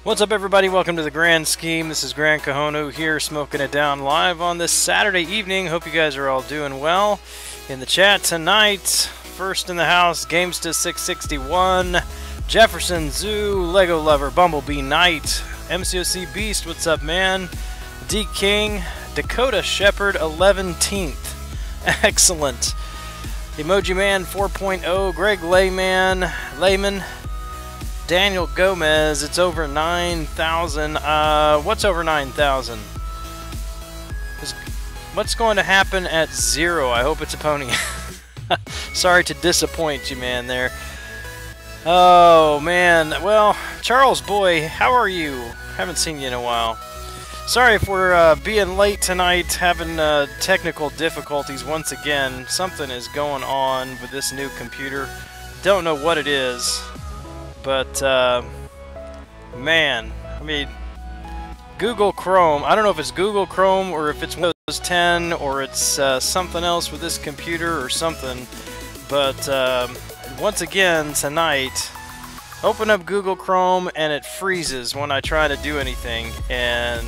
What's up, everybody? Welcome to the Grand Scheme. This is Gran here, smoking it down live on this Saturday evening. Hope you guys are all doing well. In the chat tonight, first in the house, Gamesta 661, Jefferson Zoo, Lego Lover, Bumblebee Knight, MCOC Beast, what's up, man? D King, Dakota Shepherd 11th. Excellent. Emoji Man 4.0, Greg Layman, Daniel Gomez, it's over 9,000. What's over 9,000? What's going to happen at 0? I hope it's a pony. Sorry to disappoint you, man, there. Oh, man. Well, Charles Boy, how are you? Haven't seen you in a while. Sorry if we're being late tonight, having technical difficulties once again. Something is going on with this new computer. Don't know what it is. But, man, I mean, Google Chrome, I don't know if it's Google Chrome or if it's Windows 10 or it's something else with this computer or something. But, once again, tonight, open up Google Chrome and it freezes when I try to do anything. And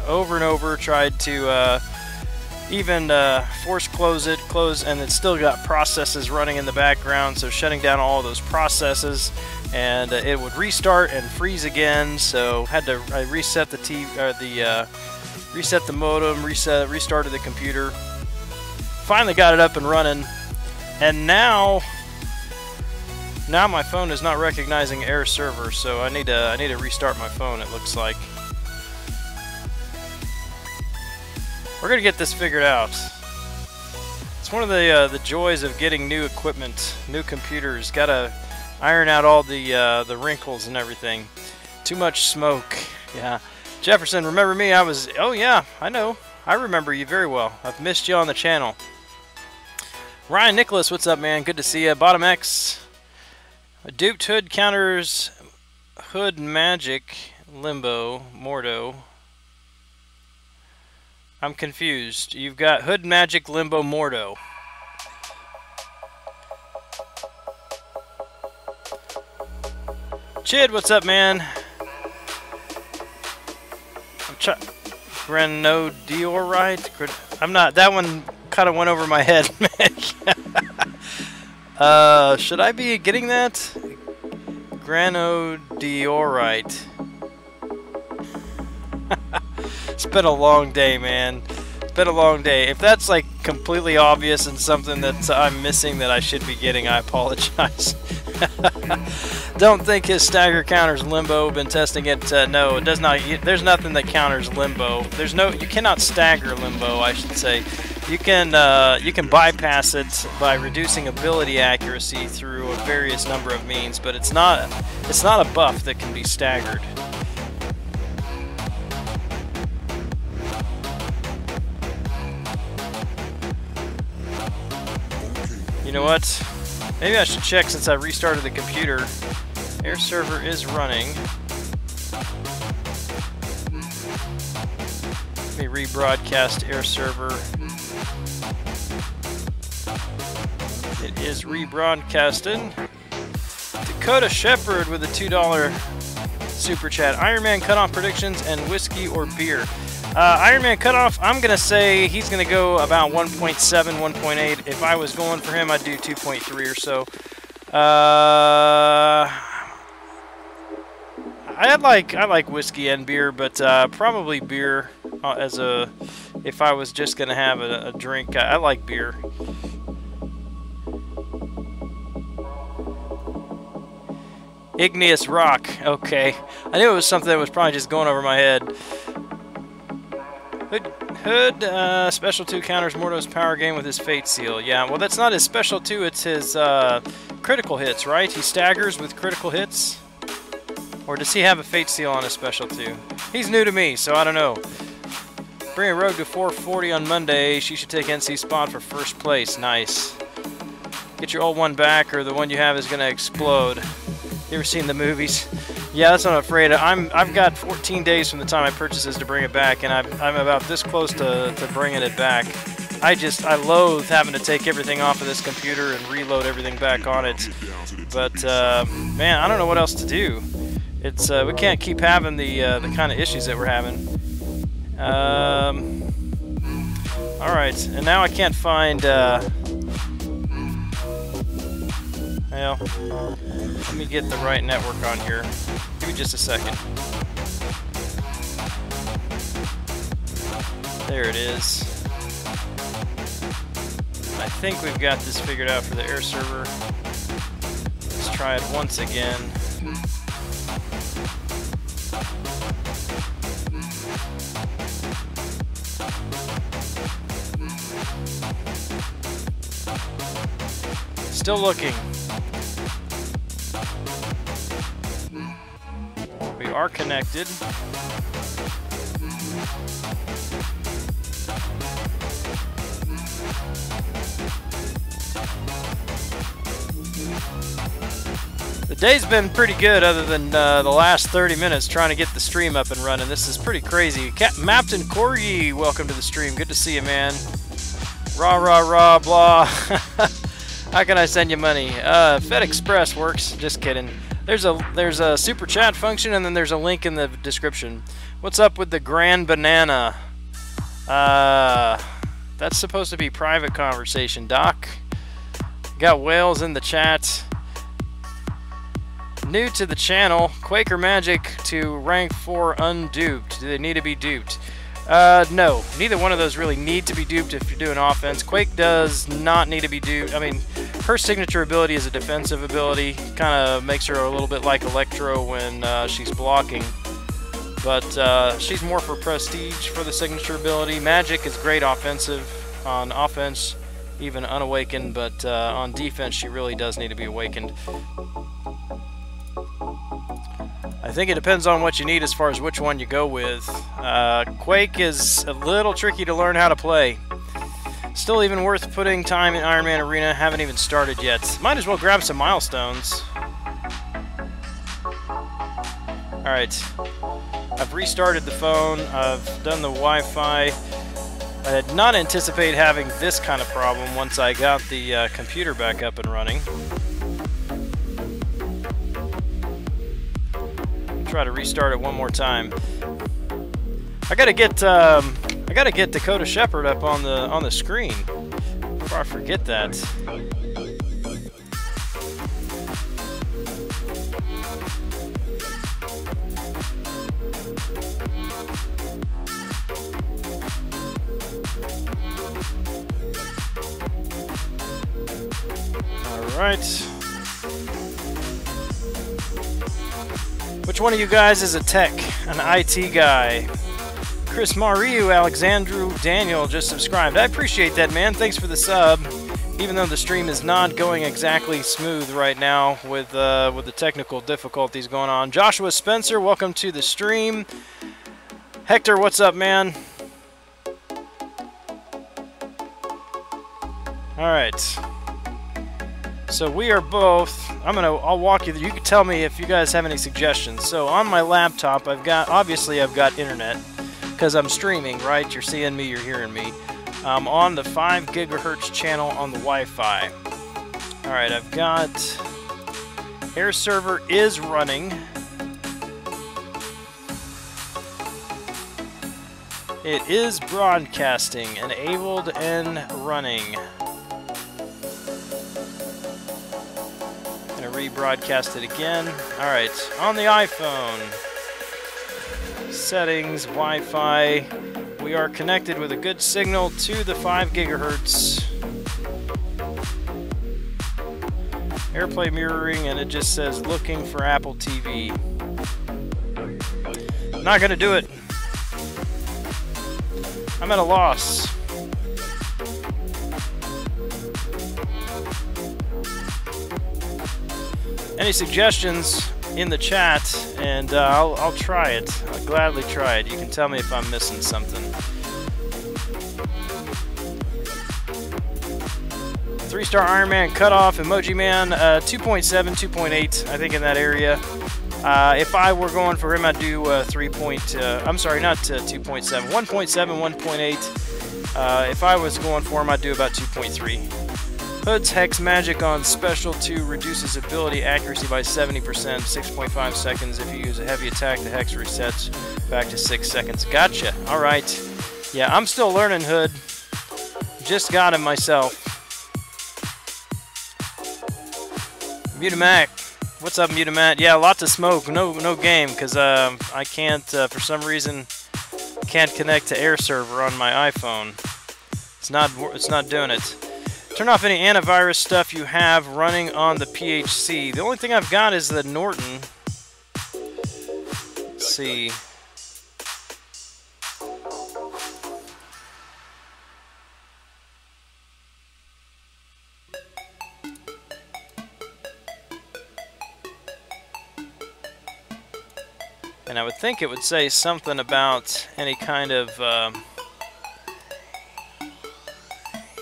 over and over tried to even force close, and it's still got processes running in the background, so shutting down all of those processes. And it would restart and freeze again, so had to reset the reset the modem, restarted the computer. Finally got it up and running, and now my phone is not recognizing Air Server, so I need to restart my phone. It looks like we're gonna get this figured out. It's one of the joys of getting new equipment, new computers. Gotta iron out all the wrinkles and everything. Too much smoke. Yeah. Jefferson, remember me? Oh yeah, I know. I remember you very well. I've missed you on the channel. Ryan Nicholas, what's up, man? Good to see you. Bottom X. Duped Hood counters Hood Magic Limbo Mordo. I'm confused. You've got Hood Magic Limbo Mordo. Chid, what's up, man? Grenodiorite? I'm not. That one kind of went over my head, man. Should I be getting that? Grenodiorite. It's been a long day, man. It's been a long day. If that's like completely obvious and something that I'm missing that I should be getting, I apologize. Don't think his stagger counters limbo. Been testing it. No, it does not. There's nothing that counters limbo. There's no. You cannot stagger limbo, I should say. You can bypass it by reducing ability accuracy through a various number of means, but it's not a buff that can be staggered. You know what? Maybe I should check since I restarted the computer. Air Server is running. Let me rebroadcast Air Server. It is rebroadcasting. Dakota Shepherd with a $2 super chat. Iron Man cutoff predictions and whiskey or beer. Iron Man cutoff, I'm going to say he's going to go about 1.7, 1.8. If I was going for him, I'd do 2.3 or so. I like whiskey and beer, but probably beer if I was just going to have a drink. I like beer. Igneous Rock. Okay. I knew it was something that was probably just going over my head. Hood Special 2 counters Mordo's power game with his Fate Seal. Yeah, well, that's not his Special 2, it's his critical hits, right? He staggers with critical hits? Or does he have a Fate Seal on his Special 2? He's new to me, so I don't know. Bring a Rogue to 440 on Monday. She should take NC spot for first place. Nice. Get your old one back, or the one you have is going to explode. You ever seen the movies? Yeah, that's what I'm afraid of. I've got 14 days from the time I purchase this to bring it back, and I'm about this close to bringing it back. I loathe having to take everything off of this computer and reload everything back on it. But, man, I don't know what else to do. It's we can't keep having the kind of issues that we're having. All right, and now I can't find. Well, let me get the right network on here. Give me just a second. There it is. I think we've got this figured out for the air server. Let's try it once again. Still looking. We are connected. The day's been pretty good other than the last 30 minutes trying to get the stream up and running. This is pretty crazy. Mapton Corgi, welcome to the stream. Good to see you, man. Rah, rah, rah, blah. How can I send you money? FedExpress works. Just kidding. There's a super chat function, and then there's a link in the description. What's up with the Gran banana? That's supposed to be private conversation, Doc. Got whales in the chat. New to the channel, Quaker Magic to rank 4 unduped. Do they need to be duped? No, neither one of those really need to be duped if you're doing offense. Quake does not need to be duped. I mean, her signature ability is a defensive ability. Kind of makes her a little bit like Electro when she's blocking. But she's more for prestige for the signature ability. Magic is great offensive on offense, even unawakened, but on defense she really does need to be awakened. I think it depends on what you need as far as which one you go with. Quake is a little tricky to learn how to play. Still even worth putting time in Iron Man Arena. Haven't even started yet. Might as well grab some milestones. Alright. I've restarted the phone. I've done the Wi-Fi. I did not anticipate having this kind of problem once I got the computer back up and running. Try to restart it one more time. I gotta get Dakota Shepherd up on the screen before I forget that. All right. Which one of you guys is a tech, an IT guy? Chris Mariu, Alexandru, Daniel just subscribed. I appreciate that, man. Thanks for the sub. Even though the stream is not going exactly smooth right now with the technical difficulties going on. Joshua Spencer, welcome to the stream. Hector, what's up, man? All right. So we are both, I'll walk you through, you can tell me if you guys have any suggestions. So on my laptop, obviously I've got internet, because I'm streaming, right? You're seeing me, you're hearing me. I'm on the 5 gigahertz channel on the Wi-Fi. Alright, I've got, air server is running. It is broadcasting, enabled and running. Rebroadcast it again. Alright, on the iPhone, settings, Wi-Fi, we are connected with a good signal to the 5 gigahertz. AirPlay mirroring, and it just says looking for Apple TV. Not gonna do it. I'm at a loss. Any suggestions in the chat, and I'll try it. I'll gladly try it. You can tell me if I'm missing something. 3-star Iron Man cutoff, Emoji Man, 2.7, 2.8, I think in that area. If I were going for him, I'd do I'm sorry, not 2.7, 1.7, 1.8. If I was going for him, I'd do about 2.3. Hood's Hex Magic on Special 2 reduces ability accuracy by 70%, 6.5 seconds. If you use a heavy attack, the Hex resets back to 6 seconds. Gotcha. Alright. Yeah, I'm still learning Hood. Just got him myself. Mutamac. What's up, Mutamac? Yeah, lots of smoke. No game, because I can't, for some reason, can't connect to Air Server on my iPhone. It's not doing it. Turn off any antivirus stuff you have running on the PHC. The only thing I've got is the Norton. Let's see. And I would think it would say something about any kind of,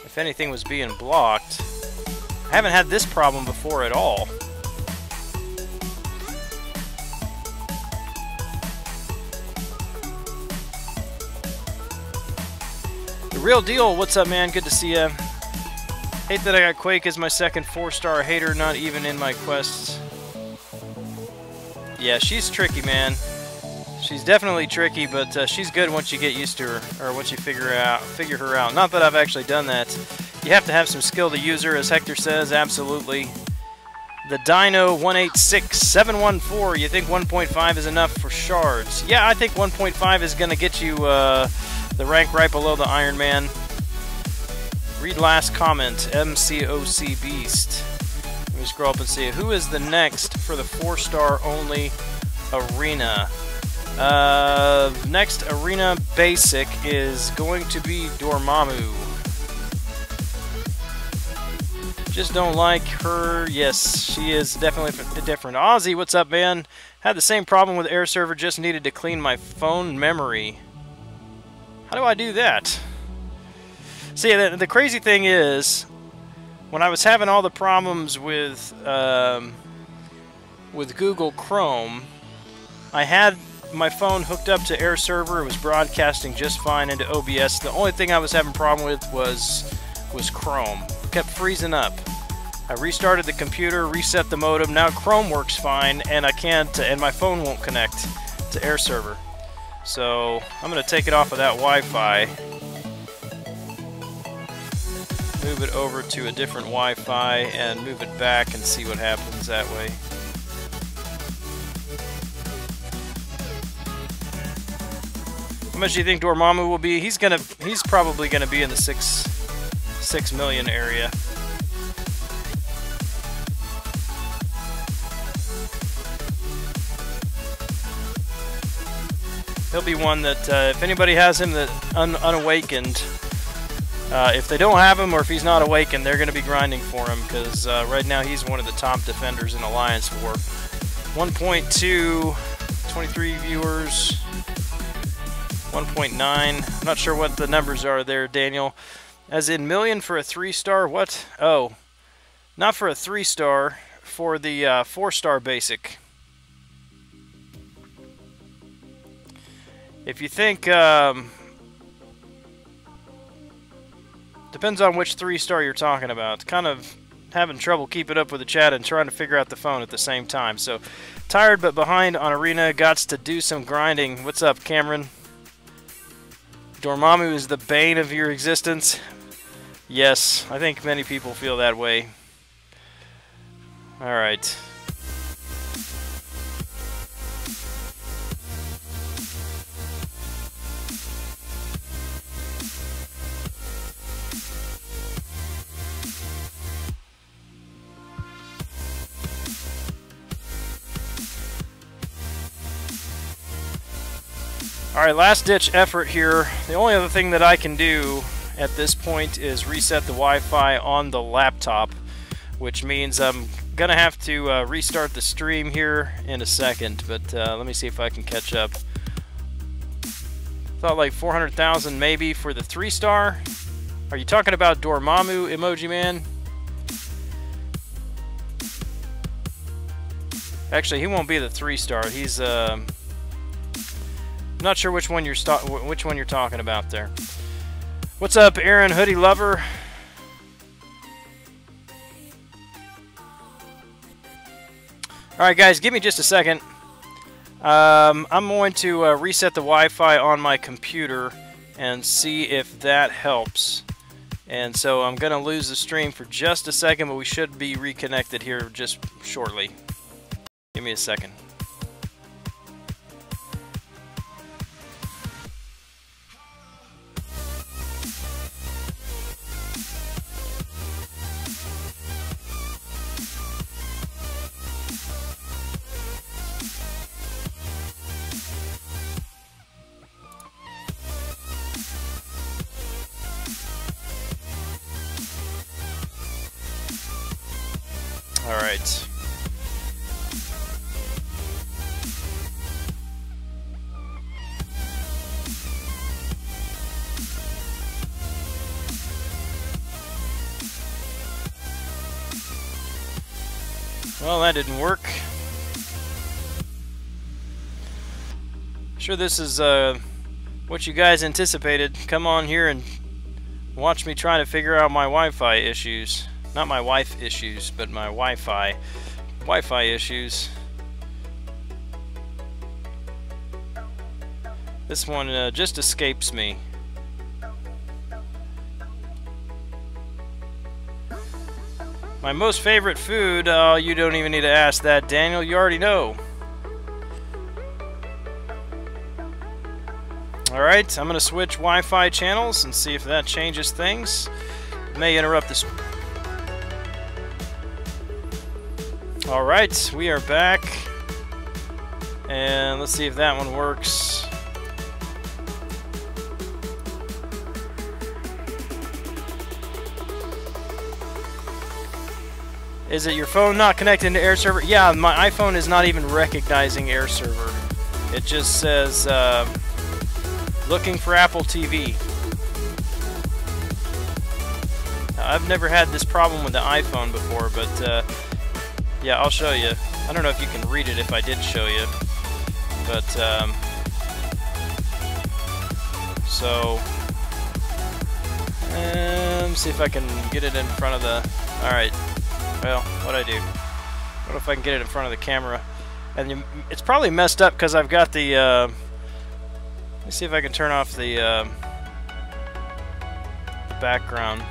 if anything was being blocked. I haven't had this problem before at all. The Real Deal, what's up, man? Good to see ya. Hate that I got Quake as my second 4-star hater, not even in my quests. Yeah, she's tricky, man. She's definitely tricky, but she's good once you get used to her, or once you figure her out. Not that I've actually done that. You have to have some skill to use her, as Hector says, absolutely. The Dino 186714, you think 1.5 is enough for shards? Yeah, I think 1.5 is going to get you the rank right below the Iron Man. Read last comment, MCOC Beast. Let me scroll up and see. Who is the next for the 4-star only arena? Next arena basic is going to be Dormammu. Just don't like her. Yes, she is definitely different. Ozzy, what's up, man? Had the same problem with Air Server, just needed to clean my phone memory. How do I do that? See, the crazy thing is, when I was having all the problems with Google Chrome, I had my phone hooked up to Air Server. It was broadcasting just fine into OBS. The only thing I was having a problem with was Chrome. It kept freezing up. I restarted the computer, reset the modem. Now Chrome works fine, and I can't, and my phone won't connect to Air Server. So I'm going to take it off of that Wi-Fi, move it over to a different Wi-Fi, and move it back and see what happens that way. How much do you think Dormammu will be? He's probably gonna be in the 6 million area. He'll be one that if anybody has him that unawakened, if they don't have him or if he's not awakened, they're gonna be grinding for him, because right now he's one of the top defenders in Alliance War. 1.2, 23 viewers. 1.9. I'm not sure what the numbers are there, Daniel. As in million for a 3-star? What? Oh, not for a 3-star, for the 4-star basic. If you think, depends on which 3-star you're talking about. Kind of having trouble keeping up with the chat and trying to figure out the phone at the same time. So, tired but behind on Arena, gots to do some grinding. What's up, Cameron? Dormammu is the bane of your existence. Yes, I think many people feel that way. Alright. Alright, last ditch effort here. The only other thing that I can do at this point is reset the Wi-Fi on the laptop, which means I'm gonna have to restart the stream here in a second, but let me see if I can catch up. Thought like 400,000 maybe for the 3-star. Are you talking about Dormammu, Emoji Man? Actually, he won't be the 3-star. He's not sure which one you're talking about there. What's up, Aaron Hoodie Lover? Alright guys, give me just a second. I'm going to reset the Wi-Fi on my computer and see if that helps. And so I'm going to lose the stream for just a second, but we should be reconnected here just shortly. Give me a second. All right. Well, that didn't work. Sure, this is what you guys anticipated. Come on here and watch me try to figure out my Wi-Fi issues. Not my wife issues, but my Wi-Fi issues. This one just escapes me. My most favorite food, oh, you don't even need to ask that, Daniel, you already know. Alright, I'm going to switch Wi-Fi channels and see if that changes things. It may interrupt this. Alright, we are back. And let's see if that one works. Is it your phone not connected to Air Server? Yeah, my iPhone is not even recognizing Air Server. It just says, looking for Apple TV. Now, I've never had this problem with the iPhone before, but yeah, I'll show you. I don't know if you can read it if I did show you, but so let me see if I can get it in front of the. All right. Well, what'd I do? What if I can get it in front of the camera? And it's probably messed up because I've got the. Let me see if I can turn off the background.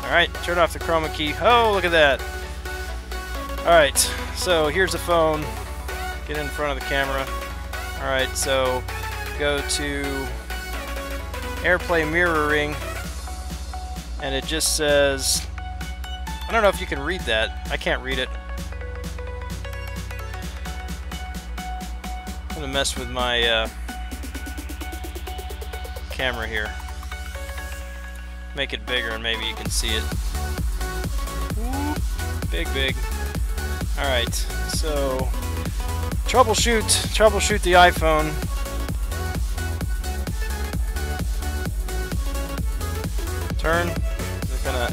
Alright, turn off the chroma key. Oh, look at that. Alright, so here's the phone. Get in front of the camera. Alright, so go to AirPlay mirroring, and it just says, I don't know if you can read that. I can't read it. I'm gonna mess with my camera here. Make it bigger and maybe you can see it. Big. Alright, so troubleshoot the iPhone. Turn.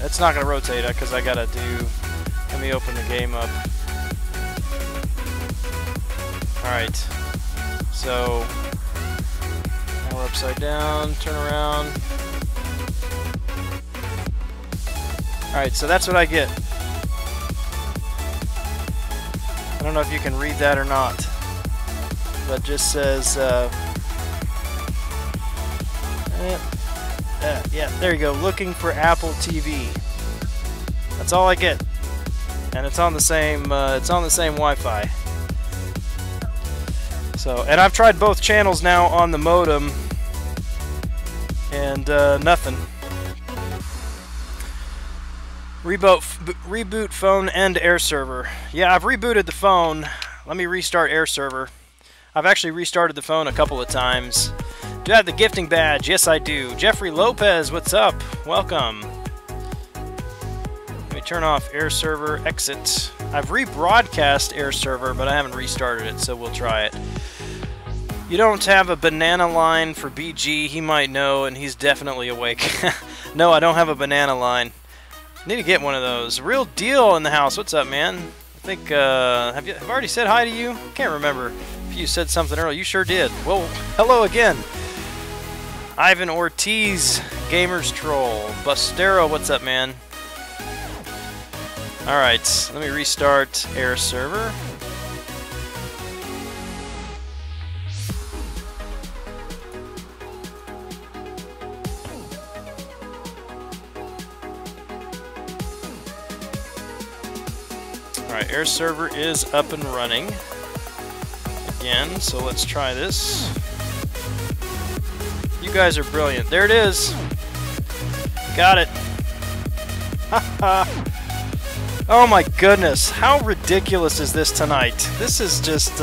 It's not gonna rotate because I gotta do. Let me open the game up. Alright, so now we're upside down. Turn around. Alright, so that's what I get. I don't know if you can read that or not, but it just says, yeah, there you go, looking for Apple TV. That's all I get, and it's on the same Wi-Fi. So, and I've tried both channels now on the modem, and nothing. Reboot phone and Air Server. Yeah, I've rebooted the phone. Let me restart Air Server. I've actually restarted the phone a couple of times. Do I have the gifting badge? Yes, I do. Jeffrey Lopez, what's up? Welcome. Let me turn off Air Server, exit. I've rebroadcast Air Server, but I haven't restarted it, so we'll try it. You don't have a banana line for BG. He might know, and he's definitely awake. No, I don't have a banana line. Need to get one of those. Real deal in the house. What's up, man? I think, have I already said hi to you? Can't remember if you said something earlier. You sure did. Well, hello again. Ivan Ortiz, Gamers Troll. Bustero, what's up, man? Alright, let me restart air server. Alright, air server is up and running again, so let's try this. You guys are brilliant. There it is. Got it. Oh my goodness, how ridiculous is this tonight? This is just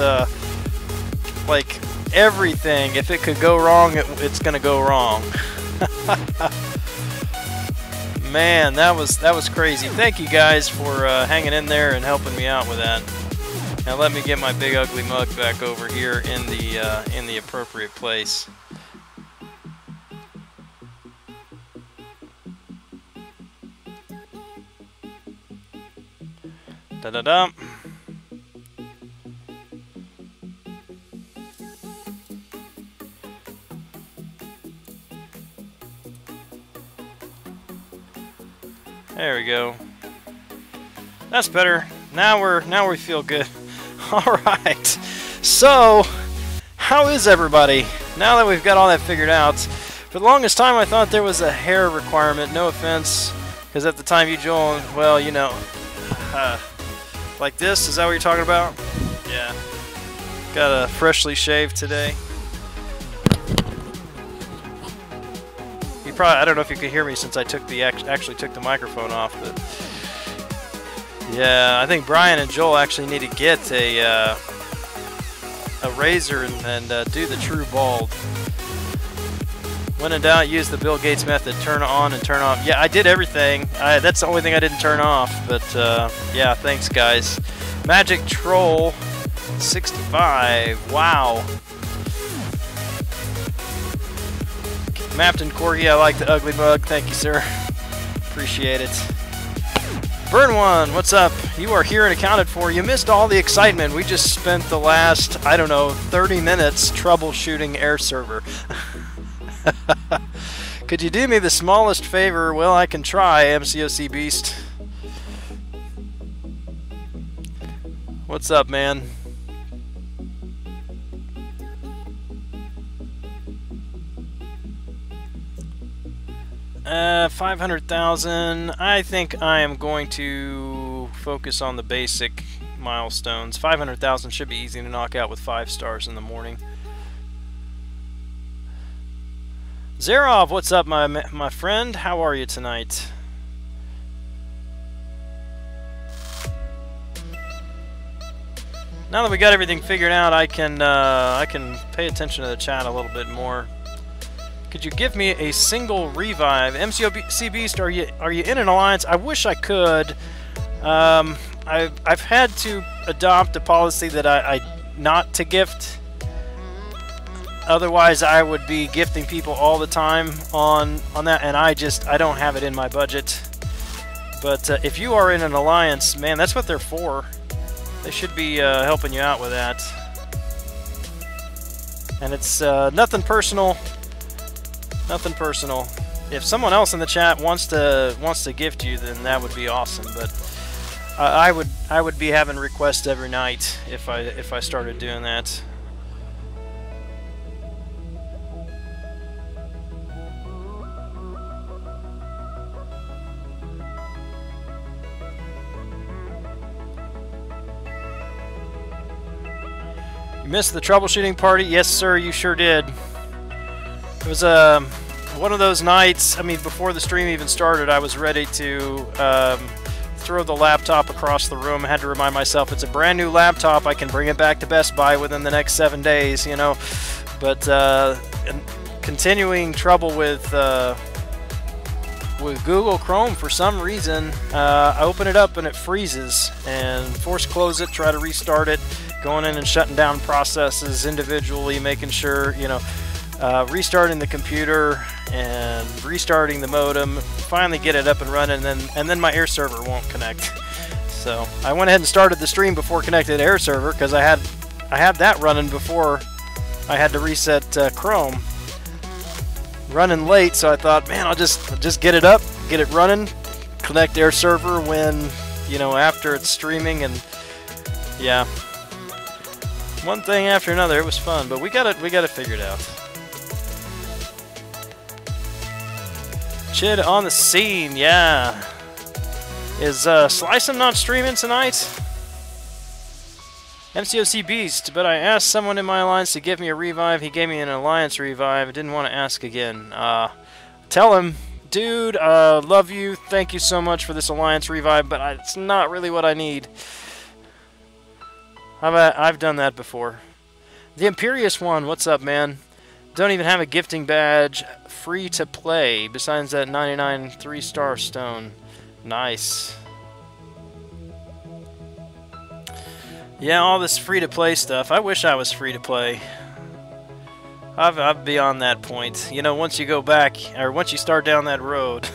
like everything. If it could go wrong, it's gonna go wrong. Man, that was crazy. Thank you guys for hanging in there and helping me out with that. Now let me get my big ugly mug back over here in the appropriate place. Da-da-da. There we go. That's better. Now we feel good. All right. So, how is everybody? Now that we've got all that figured out, for the longest time I thought there was a hair requirement. No offense, because at the time you joined, well, you know. Like this? Is that what you're talking about? Yeah. Got a freshly shaved today. You probably, I don't know if you could hear me since I took the actually took the microphone off, but yeah, I think Brian and Joel actually need to get a razor and do the true bald. When in doubt, use the Bill Gates method. Turn on and turn off. Yeah, I did everything. That's the only thing I didn't turn off. But yeah, thanks guys. Magic Troll 65. Wow. Mapped and Corgi, I like the ugly mug. Thank you, sir. Appreciate it. Burn One, what's up? You are here and accounted for. You missed all the excitement. We just spent the last, I don't know, 30 minutes troubleshooting air server. Could you do me the smallest favor? Well, I can try, MCOC Beast. What's up, man? Uh, 500,000. I think I am going to focus on the basic milestones. 500,000 should be easy to knock out with 5 stars in the morning. Zerov, what's up, my friend? How are you tonight? Now that we got everything figured out, I can pay attention to the chat a little bit more. Could you give me a single revive? MCOC Beast, are you in an alliance? I wish I could. I've had to adopt a policy that I not to gift. Otherwise, I would be gifting people all the time on that, and I don't have it in my budget. But if you are in an alliance, man, that's what they're for. They should be helping you out with that. And it's nothing personal. Nothing personal. If someone else in the chat wants to gift you, then that would be awesome. But I would be having requests every night if I started doing that. You missed the troubleshooting party? Yes, sir, you sure did. It was one of those nights. I mean, before the stream even started, I was ready to throw the laptop across the room. I had to remind myself it's a brand new laptop. I can bring it back to Best Buy within the next 7 days, you know. But continuing trouble with Google Chrome for some reason. I open it up and it freezes, and force close it, try to restart it, going in and shutting down processes individually, making sure, you know, restarting the computer and restarting the modem, finally get it up and running, and then my air server won't connect. So I went ahead and started the stream before connected air server because I had that running before I had to reset Chrome. Running late, so I thought, man, I'll just get it up, get it running, connect air server when you know, after it's streaming, and yeah, one thing after another. It was fun, but we got it figured out. Chid on the scene, yeah. Is Slice'em not streaming tonight? MCOC Beast, but I asked someone in my alliance to give me a revive. He gave me an alliance revive. I didn't want to ask again. Tell him, dude, love you. Thank you so much for this alliance revive, but it's not really what I need. I've done that before. The Imperious one, what's up, man? Don't even have a gifting badge. Free to play. Besides that 99 3-star stone. Nice. Yeah, all this free-to-play stuff. I wish I was free-to-play. I've beyond that point. You know, once you go back, or once you start down that road,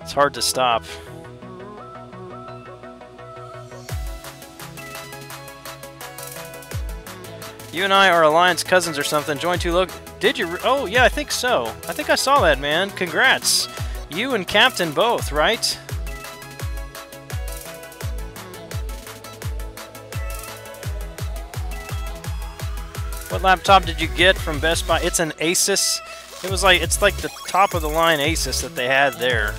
it's hard to stop. You and I are Alliance cousins or something. Join to look. Did you? Oh, yeah, I think so. I think I saw that, man. Congrats. You and Captain both, right? What laptop did you get from Best Buy? It's an Asus. It's like the top of the line Asus that they had there,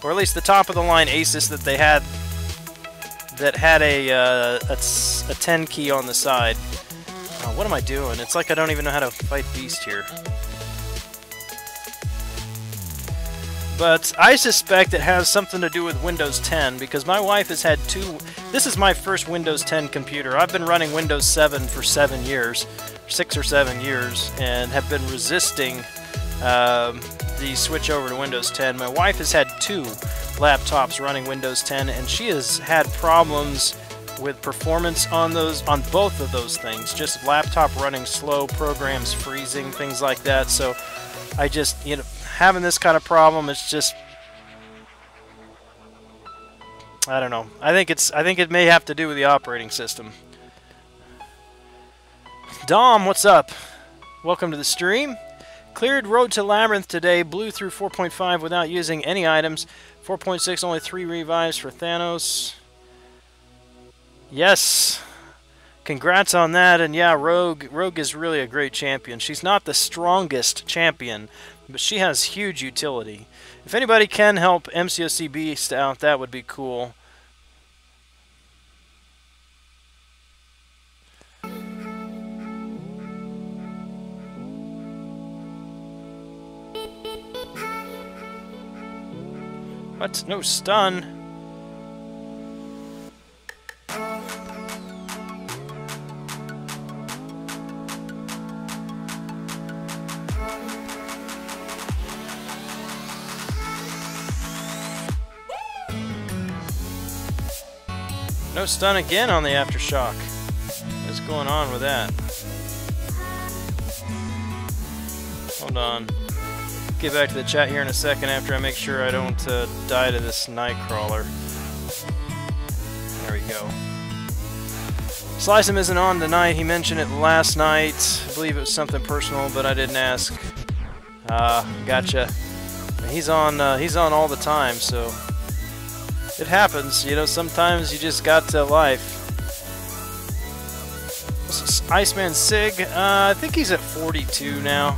or at least the top of the line Asus that they had that had a 10 key on the side. Oh, what am I doing? It's like I don't even know how to fight Beast here. But I suspect it has something to do with Windows 10, because my wife has had two... This is my first Windows 10 computer. I've been running Windows 7 for 7 years, 6 or 7 years, and have been resisting the switch over to Windows 10. My wife has had 2 laptops running Windows 10, and she has had problems with performance on both of those things. Just laptop running slow, programs freezing, things like that. So I just, you know, having this kind of problem, it's just, I don't know. I think it may have to do with the operating system. Dom, what's up? Welcome to the stream. Cleared Road to Labyrinth today. Blew through 4.5 without using any items. 4.6, only 3 revives for Thanos. Yes. Congrats on that. And yeah, Rogue is really a great champion. She's not the strongest champion, but she has huge utility. If anybody can help MCOC Beast out, that would be cool. What? No stun? No stun again on the Aftershock. What's going on with that? Hold on. Get back to the chat here in a second after I make sure I don't die to this Nightcrawler. There we go. Slice'em isn't on tonight. He mentioned it last night. I believe it was something personal, but I didn't ask. Gotcha. He's on all the time, so it happens. You know, sometimes you just got to life. Iceman Sig, I think he's at 42 now.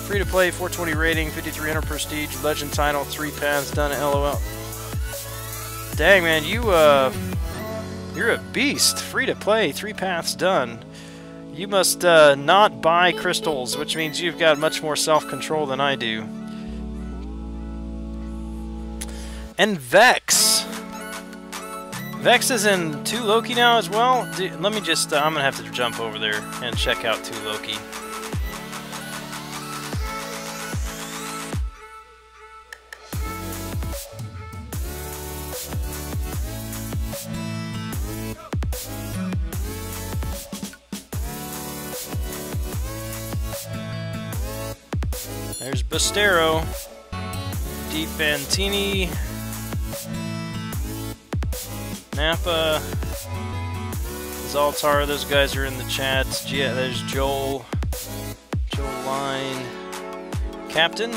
Free to play, 420 rating, 5300 prestige, legend title, 3 paths done at LOL. Dang, man, you're a beast. Free to play, 3 paths done. You must not buy crystals, which means you've got much more self-control than I do. And Vex. Vex is in 2 Loki now as well. Let me just, I'm gonna have to jump over there and check out 2 Loki. There's Bastero, Di Fantini, Nappa, Zaltar, those guys are in the chat. Yeah, there's Joel Line, Captain,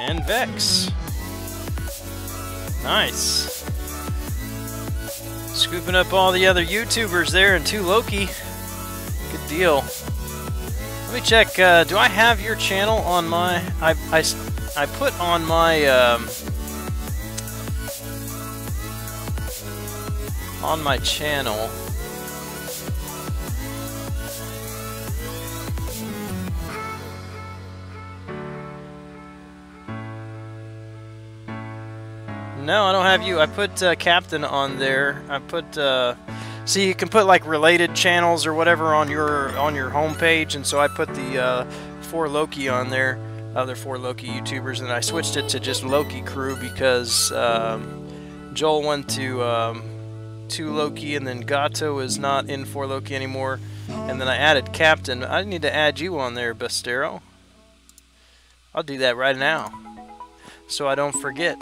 And Vex. Nice. Scooping up all the other YouTubers there and 2 Loki. Good deal. Let me check. Do I have your channel on my... I put on my... on my channel... No, I don't have you. I put Captain on there. I put see, you can put like related channels or whatever on your home page, and so I put the 4 Loki on there, other 4 Loki YouTubers, and I switched it to just Loki Crew because Joel went to 2 Loki, and then Gato is not in 4 Loki anymore, and then I added Captain. I need to add you on there, Bastero. I'll do that right now, so I don't forget.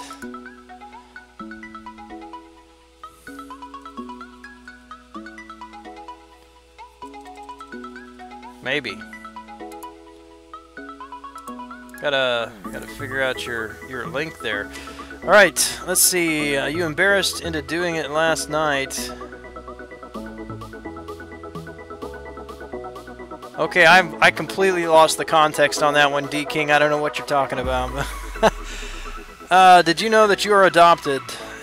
Maybe. Gotta figure out your link there. All right, let's see. You embarrassed into doing it last night. Okay, I completely lost the context on that one, D King. I don't know what you're talking about. Did you know that you are adopted?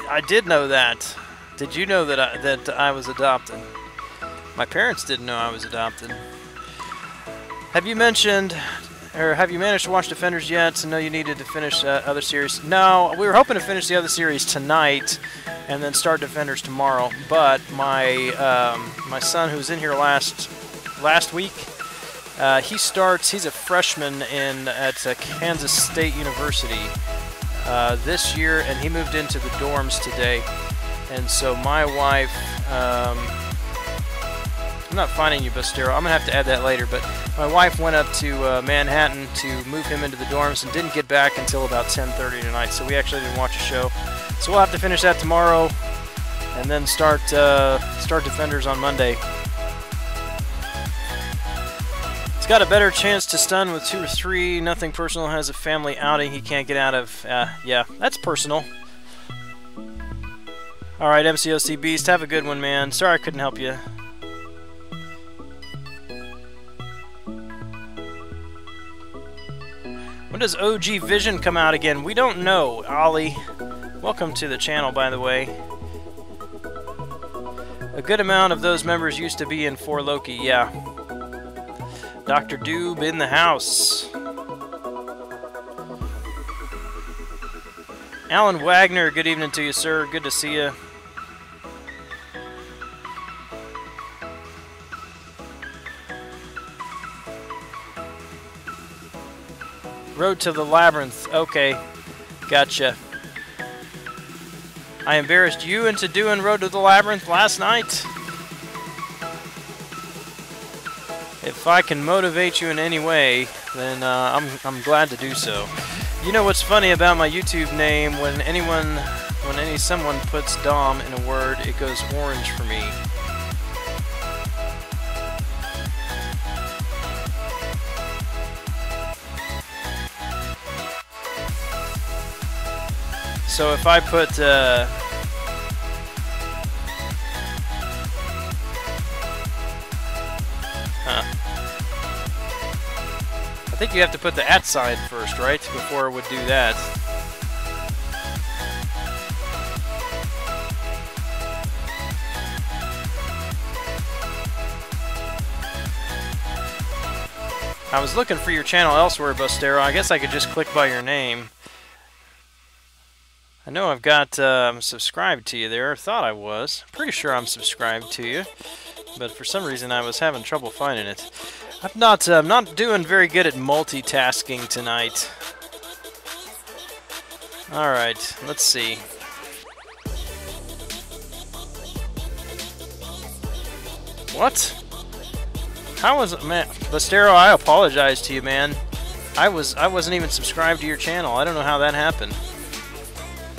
I did know that. Did you know that I was adopted? My parents didn't know I was adopted. Have you mentioned, or have you managed to watch Defenders yet? I know you needed to finish other series. No, we were hoping to finish the other series tonight, and then start Defenders tomorrow. But my my son, who was in here last week, he's a freshman at Kansas State University this year, and he moved into the dorms today. And so my wife. I'm not finding you, Bastero. I'm going to have to add that later, but my wife went up to Manhattan to move him into the dorms and didn't get back until about 10:30 tonight, so we actually didn't watch a show. So we'll have to finish that tomorrow and then start Defenders on Monday. He's got a better chance to stun with 2 or 3. Nothing personal. Has a family outing he can't get out of. Yeah, that's personal. Alright, MCOC Beast, have a good one, man. Sorry I couldn't help you. When does OG Vision come out again? We don't know, Ollie. Welcome to the channel, by the way. A good amount of those members used to be in 4 Loki, yeah. Dr. Doob in the house. Alan Wagner, good evening to you, sir. Good to see you. Road to the Labyrinth. Okay. Gotcha. I embarrassed you into doing Road to the Labyrinth last night. If I can motivate you in any way, then I'm glad to do so. You know what's funny about my YouTube name? When someone puts Dom in a word, it goes orange for me. So if I put I think you have to put the @ sign first, right? Before it would do that. I was looking for your channel elsewhere, Bustero. I guess I could just click by your name. I know I've got subscribed to you there. I thought I was. Pretty sure I'm subscribed to you. But for some reason I was having trouble finding it. I'm not doing very good at multitasking tonight. Alright, let's see. What? How was it, man? Bastero, I apologize to you, man. I wasn't even subscribed to your channel. I don't know how that happened.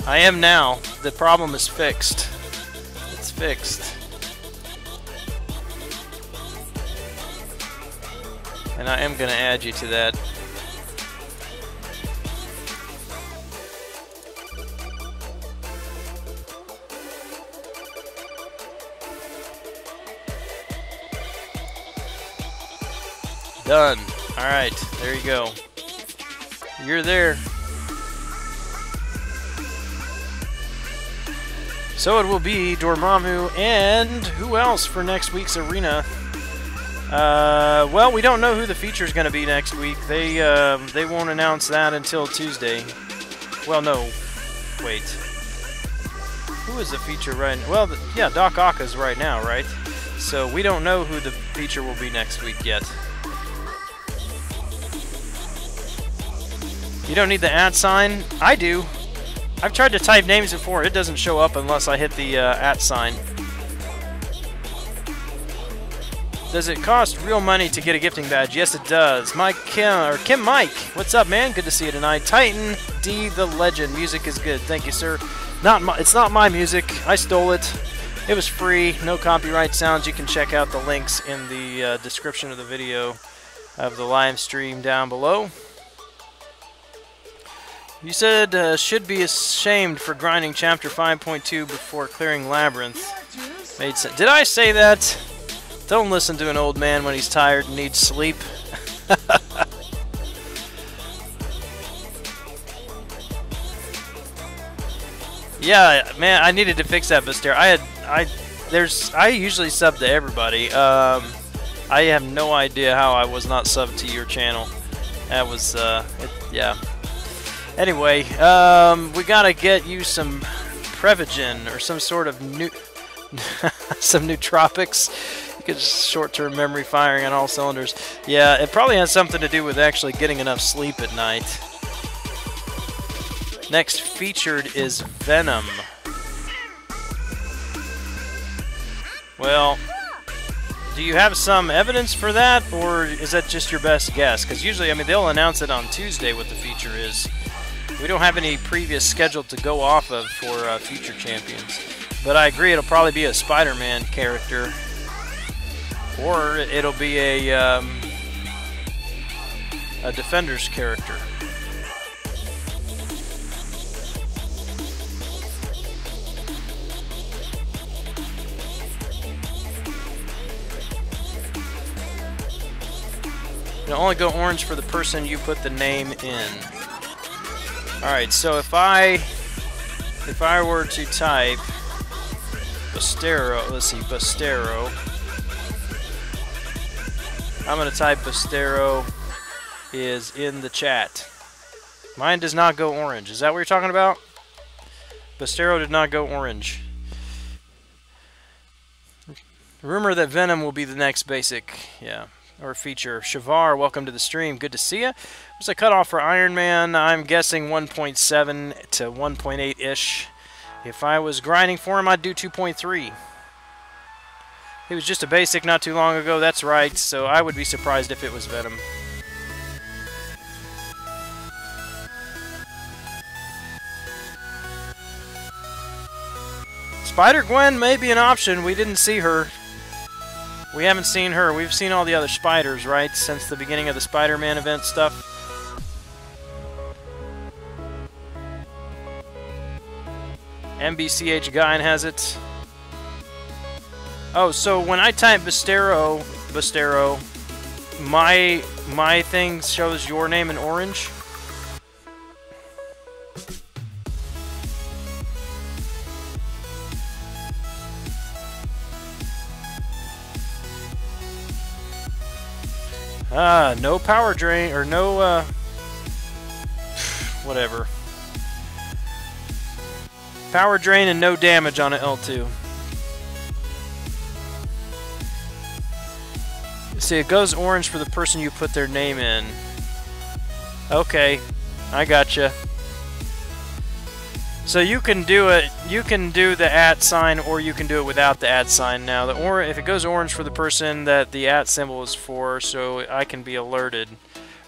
I am now. The problem is fixed. It's fixed. And I am going to add you to that. Done. Alright, there you go. You're there. So it will be Dormammu and who else for next week's arena? Well, we don't know who the feature is going to be next week. They won't announce that until Tuesday. Well, no. Wait. Who is the feature right now? Well, yeah, Doc Ocka's right now, right? So we don't know who the feature will be next week yet. You don't need the @ sign? I do. I've tried to type names before. It doesn't show up unless I hit the @ sign. Does it cost real money to get a gifting badge? Yes, it does. Kim Mike, what's up, man? Good to see you tonight. Titan D the Legend, music is good. Thank you, sir. It's not my music. I stole it. It was free. No copyright sounds. You can check out the links in the description of the video of the live stream down below. You said should be ashamed for grinding chapter 5.2 before clearing Labyrinth. Made sense. Did I say that? Don't listen to an old man when he's tired and needs sleep. Yeah, man, I needed to fix that, Buster. I usually sub to everybody. I have no idea how I was not subbed to your channel. That was yeah. Anyway, we gotta get you some Prevagen or some sort of some nootropics. You get short-term memory firing on all cylinders. Yeah, it probably has something to do with actually getting enough sleep at night. Next featured is Venom. Well, do you have some evidence for that, or is that just your best guess? Because usually, I mean, they'll announce it on Tuesday what the feature is. We don't have any previous schedule to go off of for future champions. But I agree, it'll probably be a Spider-Man character. Or it'll be a Defender's character. It'll only go orange for the person you put the name in. Alright, so if I were to type Bastero, let's see, Bastero. I'm going to type Bastero is in the chat. Mine does not go orange. Is that what you're talking about? Bastero did not go orange. Rumor that Venom will be the next basic, yeah, or feature. Shavar, welcome to the stream. Good to see you. What's the cutoff for Iron Man? I'm guessing 1.7 to 1.8-ish. If I was grinding for him, I'd do 2.3. He was just a basic not too long ago, that's right, so I would be surprised if it was Venom. Spider-Gwen may be an option. We didn't see her. We haven't seen her. We've seen all the other spiders, right, since the beginning of the Spider-Man event stuff. MBCH Guine has it. Oh, so when I type Bastero, my thing shows your name in orange. No power drain, or no, whatever. Power drain and no damage on an L2. See, it goes orange for the person you put their name in. Okay, I gotcha. So you can do it. You can do the @ sign, or you can do it without the @ sign. Now, if it goes orange for the person that the @ symbol is for, so I can be alerted.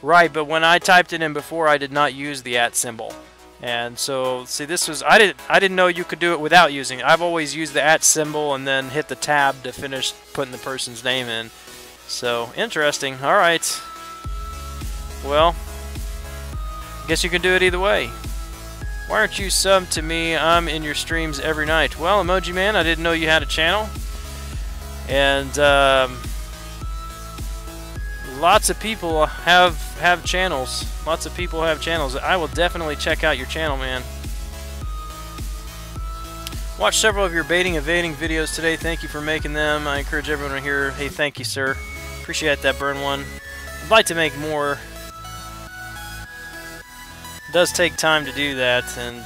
Right, but when I typed it in before, I did not use the @ symbol, and so see, this was I didn't know you could do it without using it. I've always used the @ symbol and then hit the tab to finish putting the person's name in. So interesting. All right. Well, guess you can do it either way. Why aren't you subbed to me? I'm in your streams every night. Well, Emoji Man, I didn't know you had a channel. And lots of people have channels. Lots of people have channels. I will definitely check out your channel, man. Watched several of your baiting evading videos today. Thank you for making them. I encourage everyone here. Hey, thank you, sir. Appreciate that, Burn One. I'd like to make more. It does take time to do that, and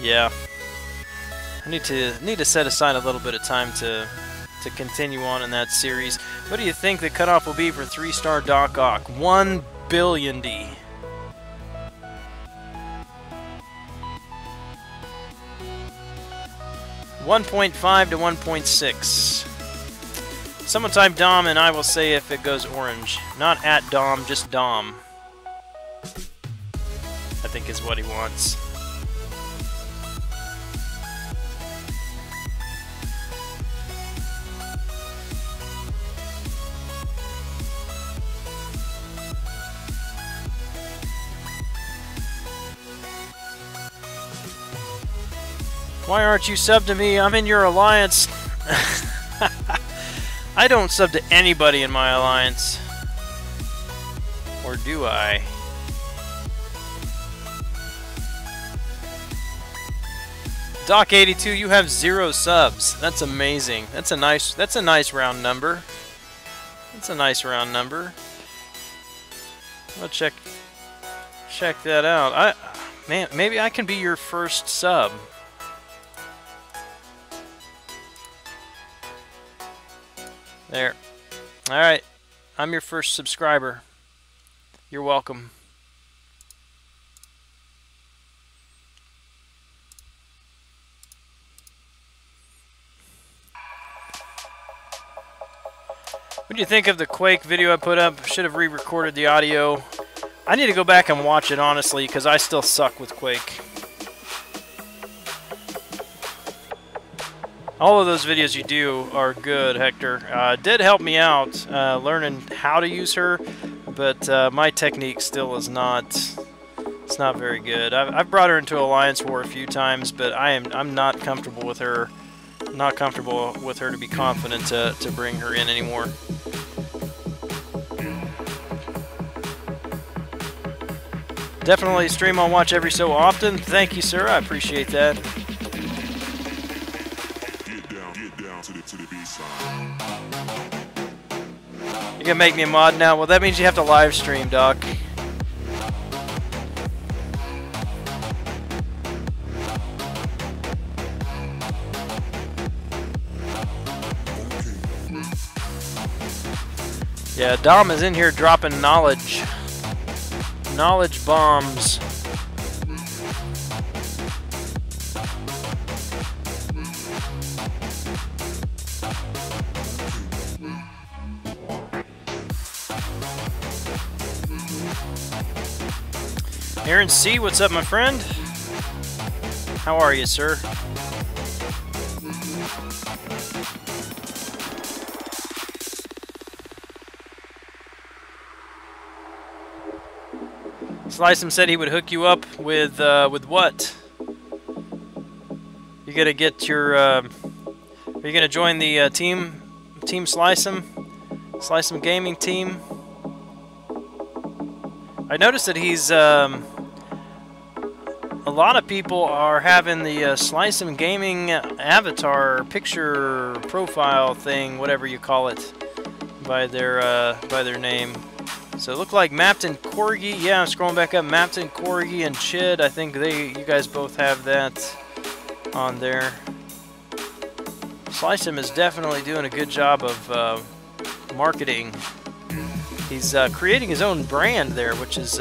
yeah, I need to set aside a little bit of time to continue on in that series. What do you think the cutoff will be for 3-star Doc Ock? 1 billion D. $1.5 to 1.6. Someone type Dom and I will say if it goes orange. Not at Dom, just Dom. I think is what he wants. Why aren't you subbed to me? I'm in your alliance. I don't sub to anybody in my alliance. Or do I? Doc82, you have 0 subs. That's amazing. That's a nice round number. That's a nice round number. I'll check that out. Man, maybe I can be your first sub. There. Alright. I'm your first subscriber. You're welcome. What do you think of the Quake video I put up? Should have re-recorded the audio. I need to go back and watch it, honestly, because I still suck with Quake. All of those videos you do are good, Hector. Did help me out learning how to use her, but my technique still is not. It's not very good. I've brought her into Alliance War a few times, but I'm not comfortable with her. Not comfortable with her to be confident to bring her in anymore. Definitely stream on watch every so often. Thank you, sir. I appreciate that. You're gonna make me a mod now? Well, that means you have to live stream, Doc. Yeah, Dom is in here dropping knowledge. Knowledge bombs. Aaron C., what's up, my friend? How are you, sir? Slice him said he would hook you up with what? You gonna get your are you gonna join the team Slice him gaming team? I noticed that he's a lot of people are having the Slice him gaming avatar picture profile thing, whatever you call it, by their name. So it looked like Mapton Corgi. Yeah, I'm scrolling back up. Mapton Corgi and Chid. I think you guys both have that on there. Slice him is definitely doing a good job of marketing. He's creating his own brand there, which is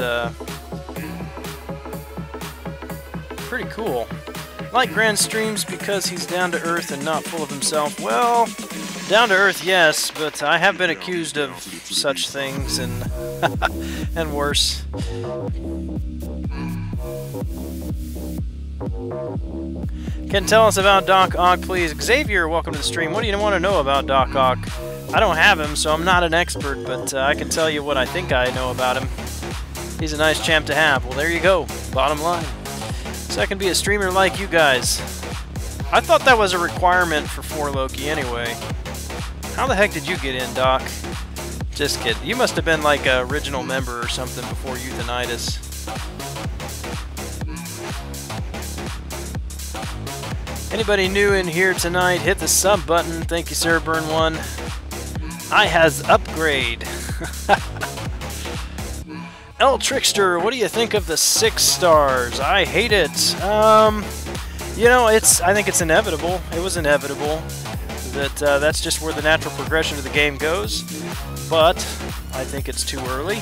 pretty cool. I like Gran streams because he's down to earth and not full of himself. Well, down to earth, yes, but I have been accused of such things and and worse. Can tell us about Doc Ock, please? Xavier, welcome to the stream. What do you want to know about Doc Ock? I don't have him, so I'm not an expert, but I can tell you what I think I know about him. He's a nice champ to have. Well, there you go. Bottom line. So I can be a streamer like you guys. I thought that was a requirement for 4 Loki anyway. How the heck did you get in, Doc? Just kidding. You must have been like an original member or something before Euthanitis. Anybody new in here tonight, hit the sub button. Thank you, sir. Burn one. I has upgrade. L Trickster, what do you think of the 6 stars? I hate it. You know, I think it's inevitable. It was inevitable that that's just where the natural progression of the game goes. But I think it's too early.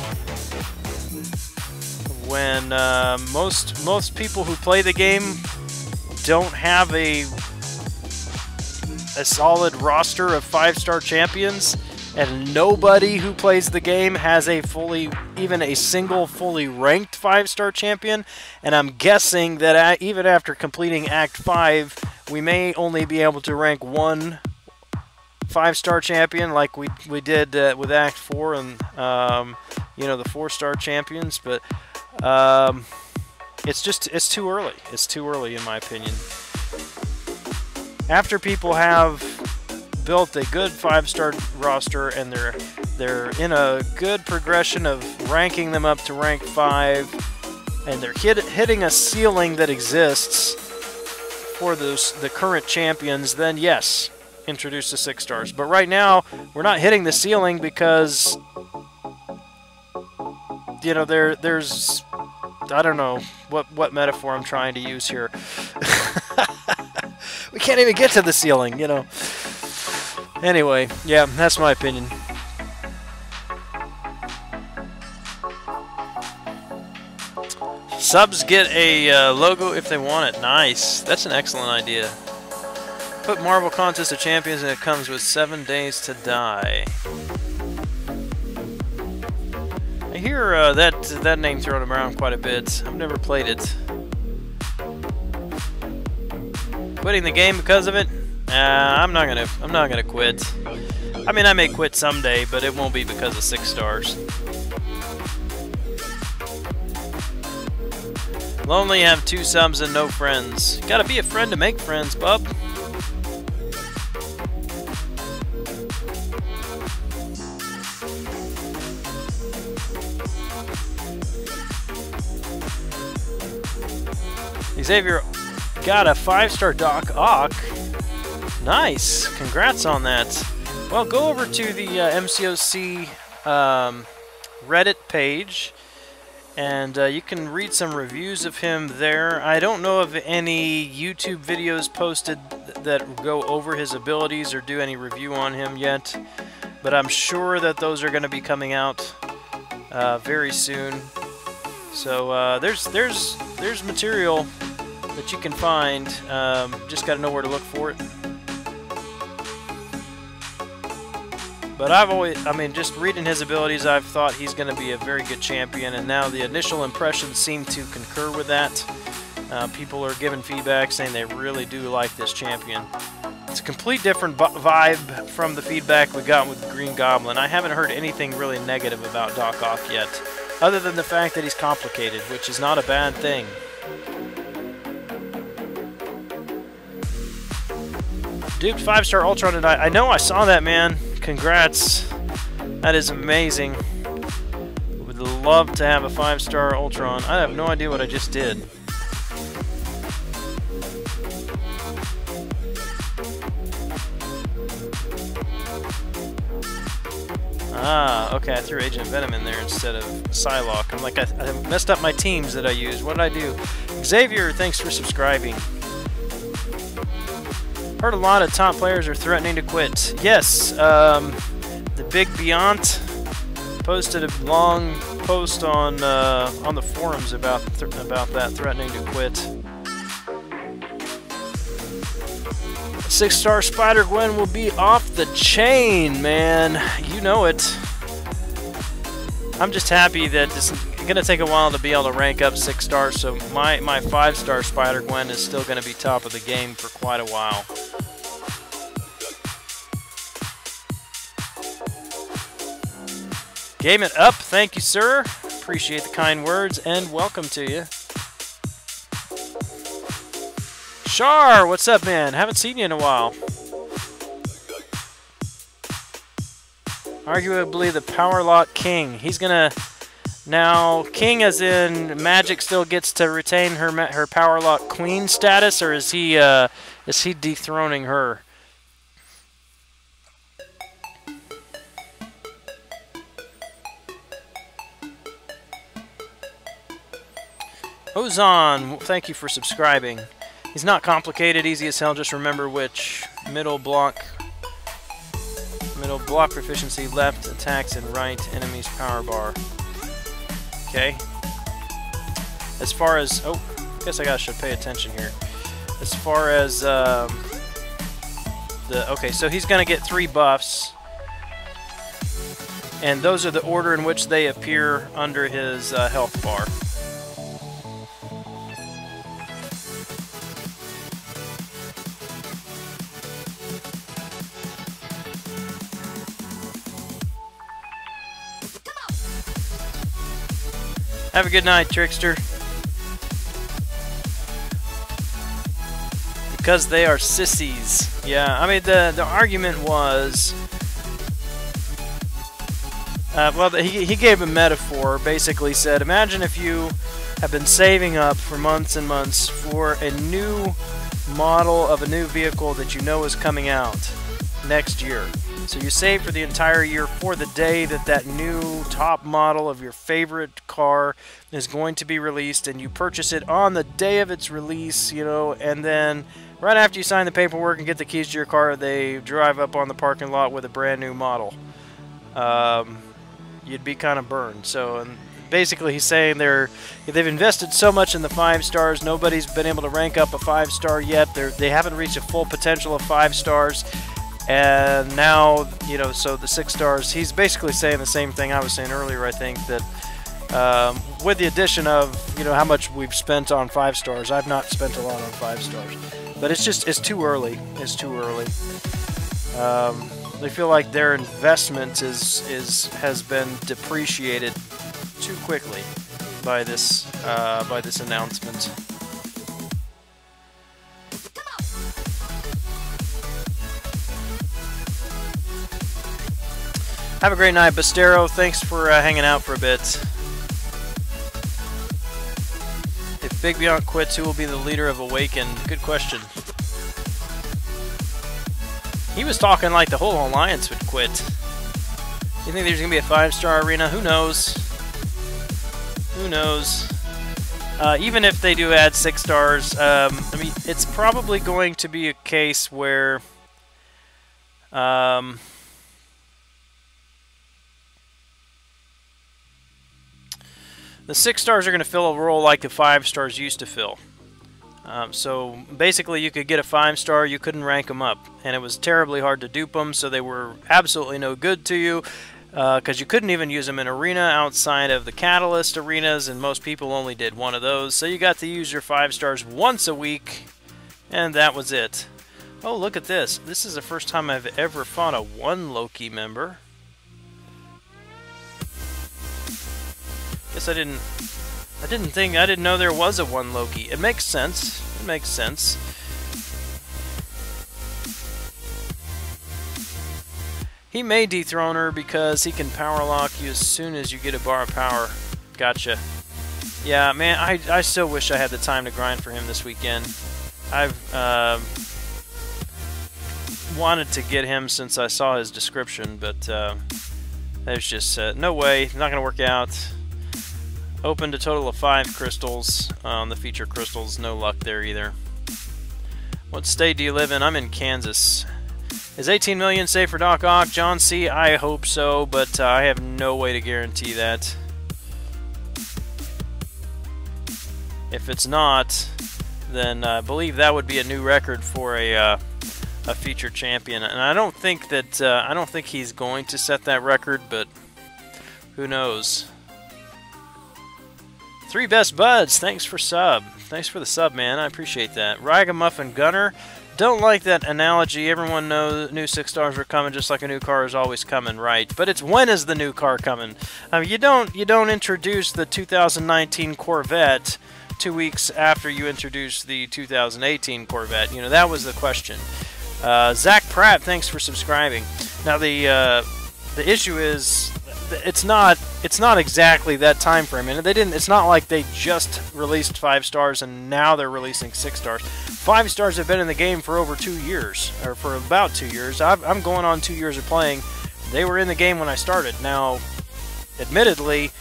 When most people who play the game don't have a solid roster of 5-star champions, and nobody who plays the game has even a single fully ranked 5-star champion. And I'm guessing that even after completing Act 5, we may only be able to rank one 5-star champion like we did with Act 4 and you know, the 4-star champions. But it's too early. It's too early in my opinion. After people have built a good 5-star roster and they're in a good progression of ranking them up to rank 5, and they're hitting a ceiling that exists for the current champions, then yes, introduce the 6 stars. But right now, we're not hitting the ceiling because, you know, there's I don't know what metaphor I'm trying to use here. We can't even get to the ceiling, you know. Anyway, yeah, that's my opinion. Subs get a logo if they want it. Nice. That's an excellent idea. Put Marvel Contest of Champions and it comes with 7 days to die. I hear that name thrown around quite a bit. I've never played it. Quitting the game because of it? I'm not gonna quit. I mean, I may quit someday, but it won't be because of 6 stars. Lonely, have 2 subs and no friends. Gotta be a friend to make friends, bub. Xavier got a 5-star Doc Ock. Nice. Congrats on that. Well, go over to the MCOC Reddit page, and you can read some reviews of him there. I don't know of any YouTube videos posted that go over his abilities or do any review on him yet, but I'm sure that those are going to be coming out very soon. So there's material that you can find. Just got to know where to look for it. But I mean, just reading his abilities, I've thought he's going to be a very good champion, and now the initial impressions seem to concur with that. People are giving feedback saying they really do like this champion. It's a complete different vibe from the feedback we got with Green Goblin. I haven't heard anything really negative about Doc Ock yet, other than the fact that he's complicated, which is not a bad thing. Dude, 5-star Ultron tonight. I know, I saw that, man. Congrats. That is amazing. Would love to have a 5-star Ultron. I have no idea what I just did. Ah, okay, I threw Agent Venom in there instead of Psylocke. I'm like, I messed up my teams that I used. What did I do? Xavier, thanks for subscribing. Heard a lot of top players are threatening to quit. Yes, the Big Beyond posted a long post on the forums about that, threatening to quit. 6-star Spider-Gwen will be off the chain, man. You know it. I'm just happy that it's gonna take a while to be able to rank up 6 stars, so my 5-star Spider-Gwen is still gonna be top of the game for quite a while. Game it up, thank you, sir. Appreciate the kind words, and welcome to you. Char, what's up, man? Haven't seen you in a while. Arguably the Power Lock King. He's gonna now King, as in Magic, still gets to retain her Power Lock Queen status, or is he dethroning her? Ozon, thank you for subscribing. He's not complicated, easy as hell. Just remember which middle block proficiency, left attacks, and right enemy's power bar. Okay. As far as I guess I should pay attention here. As far as okay, so he's gonna get 3 buffs, and those are the order in which they appear under his health bar. Have a good night, Trickster. Because they are sissies. Yeah, I mean, the argument was... well, he gave a metaphor, basically said, imagine if you have been saving up for months and months for a new model of a new vehicle that you know is coming out next year. So you save for the entire year for the day that that new top model of your favorite car is going to be released, and you purchase it on the day of its release, you know, and then right after you sign the paperwork and get the keys to your car, they drive up on the parking lot with a brand new model. You'd be kind of burned. So basically he's saying they've invested so much in the 5 stars, nobody's been able to rank up a 5-star yet. They haven't reached a full potential of 5 stars. And now, you know, so the 6 stars, he's basically saying the same thing I was saying earlier, I think, that with the addition of, you know, how much we've spent on 5 stars, I've not spent a lot on 5 stars. But it's too early. It's too early. They feel like their investment has been depreciated too quickly by this announcement. Have a great night, Bastero. Thanks for hanging out for a bit. If Big Beyond quits, who will be the leader of Awaken? Good question. He was talking like the whole alliance would quit. You think there's going to be a 5-star arena? Who knows? Who knows? Even if they do add 6 stars, I mean, it's probably going to be a case where... the 6 stars are going to fill a role like the 5 stars used to fill. So basically you could get a 5-star, you couldn't rank them up. And it was terribly hard to dupe them, so they were absolutely no good to you. Because you couldn't even use them in arena outside of the Catalyst arenas, and most people only did one of those. So you got to use your 5 stars once a week, and that was it. Oh, look at this. This is the first time I've ever fought a 1 Loki member. Guess I didn't know there was a 1 Loki. It makes sense. It makes sense. He may dethrone her because he can power lock you as soon as you get a bar of power. Gotcha. Yeah, man, I still wish I had the time to grind for him this weekend. I've wanted to get him since I saw his description, but there's just no way. Not going to work out. Opened a total of 5 crystals on the feature crystals. No luck there either. What state do you live in? I'm in Kansas. Is 18 million safe for Doc Ock? John C., I hope so, but I have no way to guarantee that. If it's not, then I believe that would be a new record for a feature champion. And I don't think that I don't think he's going to set that record, but who knows? 3 best buds, thanks for sub. Thanks for the sub, man. I appreciate that. Ragamuffin Gunner. Don't like that analogy. Everyone knows new 6 stars are coming, just like a new car is always coming, right? But it's when is the new car coming? I mean, you don't introduce the 2019 Corvette 2 weeks after you introduce the 2018 Corvette. You know, that was the question. Zach Pratt, thanks for subscribing. Now the The issue is it's not exactly that time frame, and they didn't. It's not like they just released 5 stars and now they're releasing 6 stars. 5 stars have been in the game for over 2 years, or for about 2 years. I'm going on 2 years of playing. They were in the game when I started. Now, admittedly,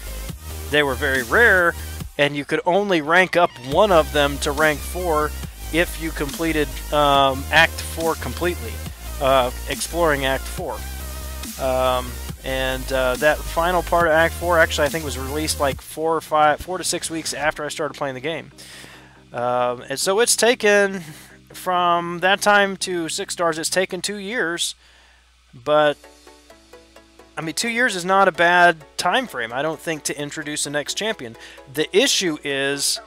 they were very rare, and you could only rank up one of them to rank 4 if you completed Act 4 completely, exploring Act 4. That final part of Act 4 actually I think was released like 4 to 6 weeks after I started playing the game. And so it's taken, from that time to 6 stars, it's taken 2 years, but I mean 2 years is not a bad time frame, I don't think, to introduce the next champion. The issue is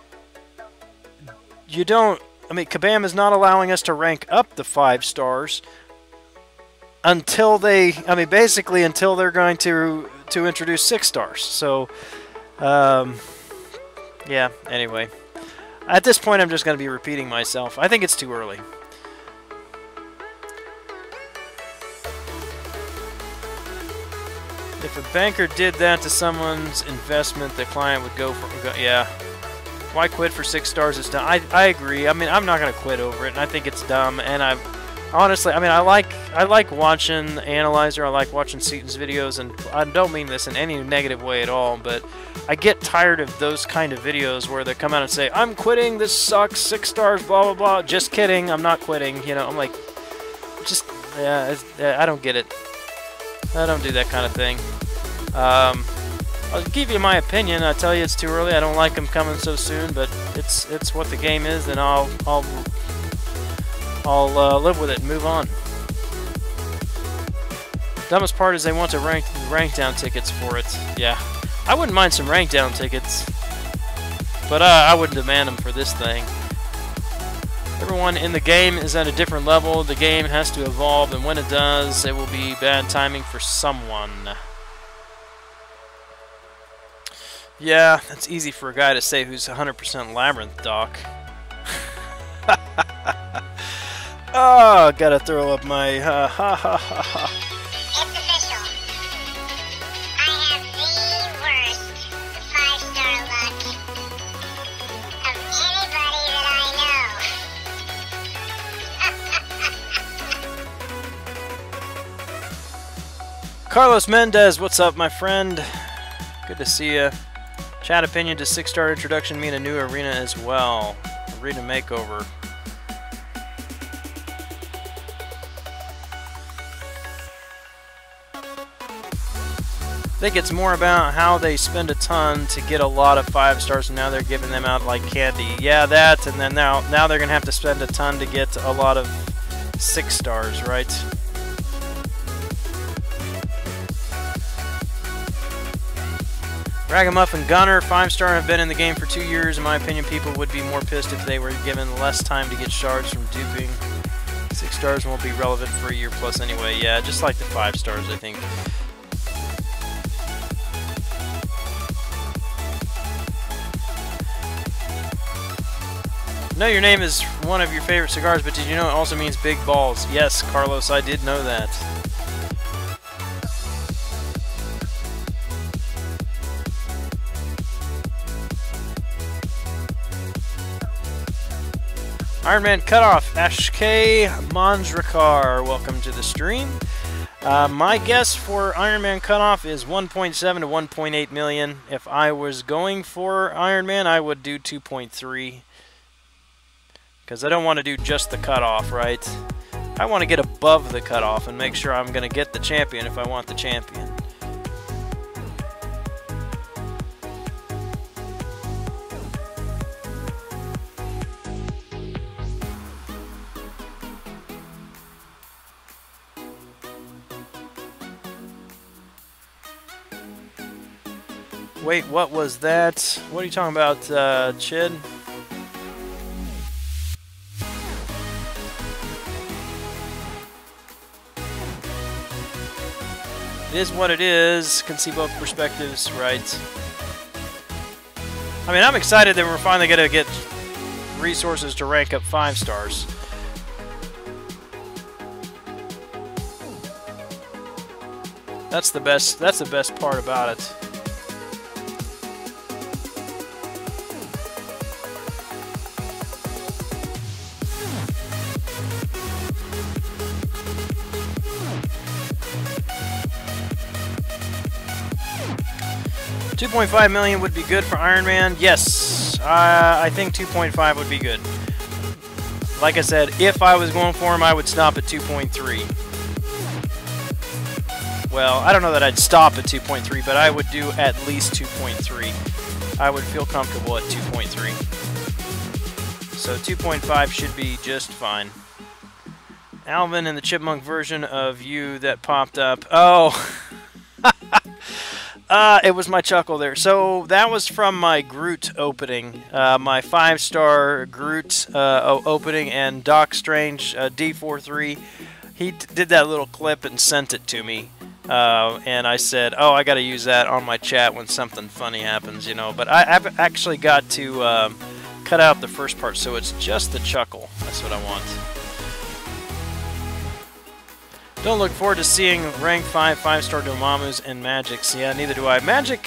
Kabam is not allowing us to rank up the 5 stars until basically until they're going to introduce 6 stars. So, yeah, anyway. At this point, I'm just going to be repeating myself. I think it's too early. If a banker did that to someone's investment, the client would go for... Yeah. Why quit for 6 stars? It's dumb. I agree. I mean, I'm not going to quit over it, and I think it's dumb, and honestly, I mean, I like watching Analyzer, I like watching Seaton's videos, and I don't mean this in any negative way at all, but I get tired of those kind of videos where they come out and say, I'm quitting, this sucks, 6 stars, blah, blah, blah. Just kidding, I'm not quitting, you know. I'm like, just, yeah, I don't get it. I don't do that kind of thing. I'll give you my opinion. I tell you it's too early. I don't like them coming so soon, but it's what the game is, and I'll live with it and move on. Dumbest part is they want to rank down tickets for it. Yeah, I wouldn't mind some rank down tickets, but I wouldn't demand them for this thing. Everyone in the game is at a different level. The game has to evolve, and when it does, it will be bad timing for someone. Yeah, that's easy for a guy to say who's 100% Labyrinth, Doc. Oh, gotta throw up my ha ha ha ha. It's official. I have the worst 5-star luck of anybody that I know. Carlos Mendez, what's up, my friend? Good to see you. Chat opinion, does 6-star introduction mean a new arena as well? Arena makeover. I think it's more about how they spend a ton to get a lot of 5 stars, and now they're giving them out like candy. Yeah, that, and then now they're going to have to spend a ton to get a lot of 6 stars, right? Ragamuffin Gunner, 5-star, have been in the game for 2 years. In my opinion, people would be more pissed if they were given less time to get shards from duping. 6 stars won't be relevant for a year plus anyway. Yeah, just like the 5 stars, I think. I know your name is one of your favorite cigars, but did you know it also means big balls? Yes, Carlos, I did know that. Iron Man Cutoff, Ashk Manjrakar, welcome to the stream. My guess for Iron Man Cutoff is 1.7 to 1.8 million. If I was going for Iron Man, I would do 2.3. Because I don't want to do just the cutoff, right? I want to get above the cutoff and make sure I'm going to get the champion if I want the champion. Wait, what was that? What are you talking about, Chid? It is what it is. Can see both perspectives, right? I mean, I'm excited that we're finally going to get resources to rank up 5 stars. That's the best part about it. $2.5 million would be good for Iron Man. Yes, I think 2.5 would be good. Like I said, if I was going for him, I would stop at 2.3. Well, I don't know that I'd stop at 2.3, but I would do at least 2.3. I would feel comfortable at 2.3. So 2.5 should be just fine. Alvin in the Chipmunk version of you that popped up. Oh. It was my chuckle there. So that was from my Groot opening, my 5-star Groot opening, and Doc Strange D43. He did that little clip and sent it to me, and I said, "Oh, I got to use that on my chat when something funny happens, you know." But I've actually got to cut out the first part, so it's just the chuckle. That's what I want. Don't look forward to seeing rank 5-star Dormammu's and Magics. Yeah, neither do I. Magic,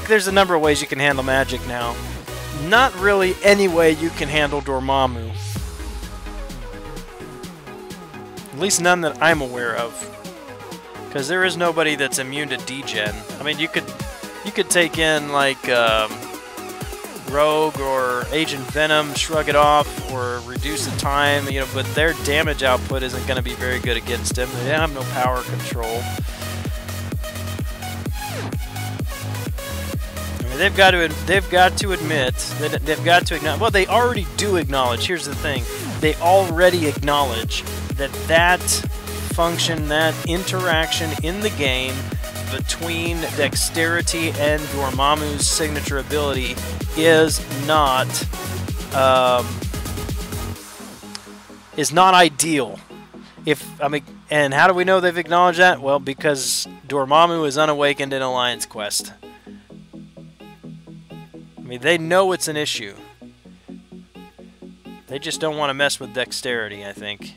there's a number of ways you can handle Magic now. Not really any way you can handle Dormammu. At least none that I'm aware of. Because there is nobody that's immune to degen. I mean, you could take in, like, Rogue or Agent Venom, shrug it off, or reduce the time, you know, but their damage output isn't going to be very good against him. They have no power control. I mean, they've got to admit, they've got to acknowledge, well, they already do acknowledge, here's the thing, they already acknowledge that function, that interaction in the game between Dexterity and Dormammu's signature ability is not ideal. And how do we know they've acknowledged that? Well, because Dormammu is unawakened in Alliance Quest. I mean, they know it's an issue. They just don't want to mess with Dexterity, I think.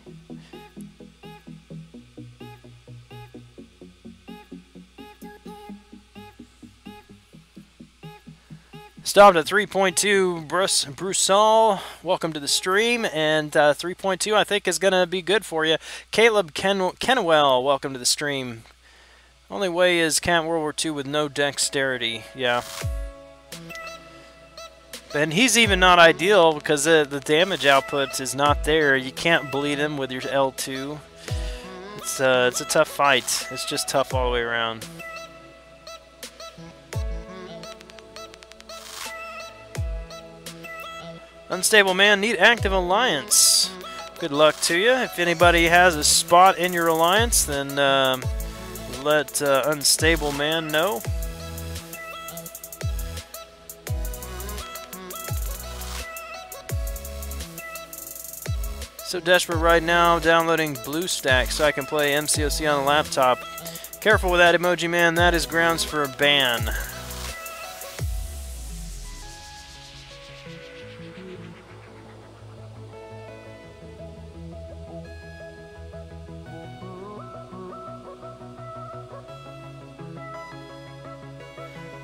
Stopped at 3.2, Brusal, welcome to the stream, and 3.2 I think is going to be good for you. Caleb Kennewell, welcome to the stream. Only way is Camp World War II with no Dexterity, yeah. And he's even not ideal because the damage output is not there. You can't bleed him with your L2. It's a tough fight. It's just tough all the way around. Unstable man, need active alliance. Good luck to you. If anybody has a spot in your alliance, then let Unstable man know. So desperate right now, downloading BlueStack so I can play MCOC on a laptop. Careful with that emoji, man. That is grounds for a ban.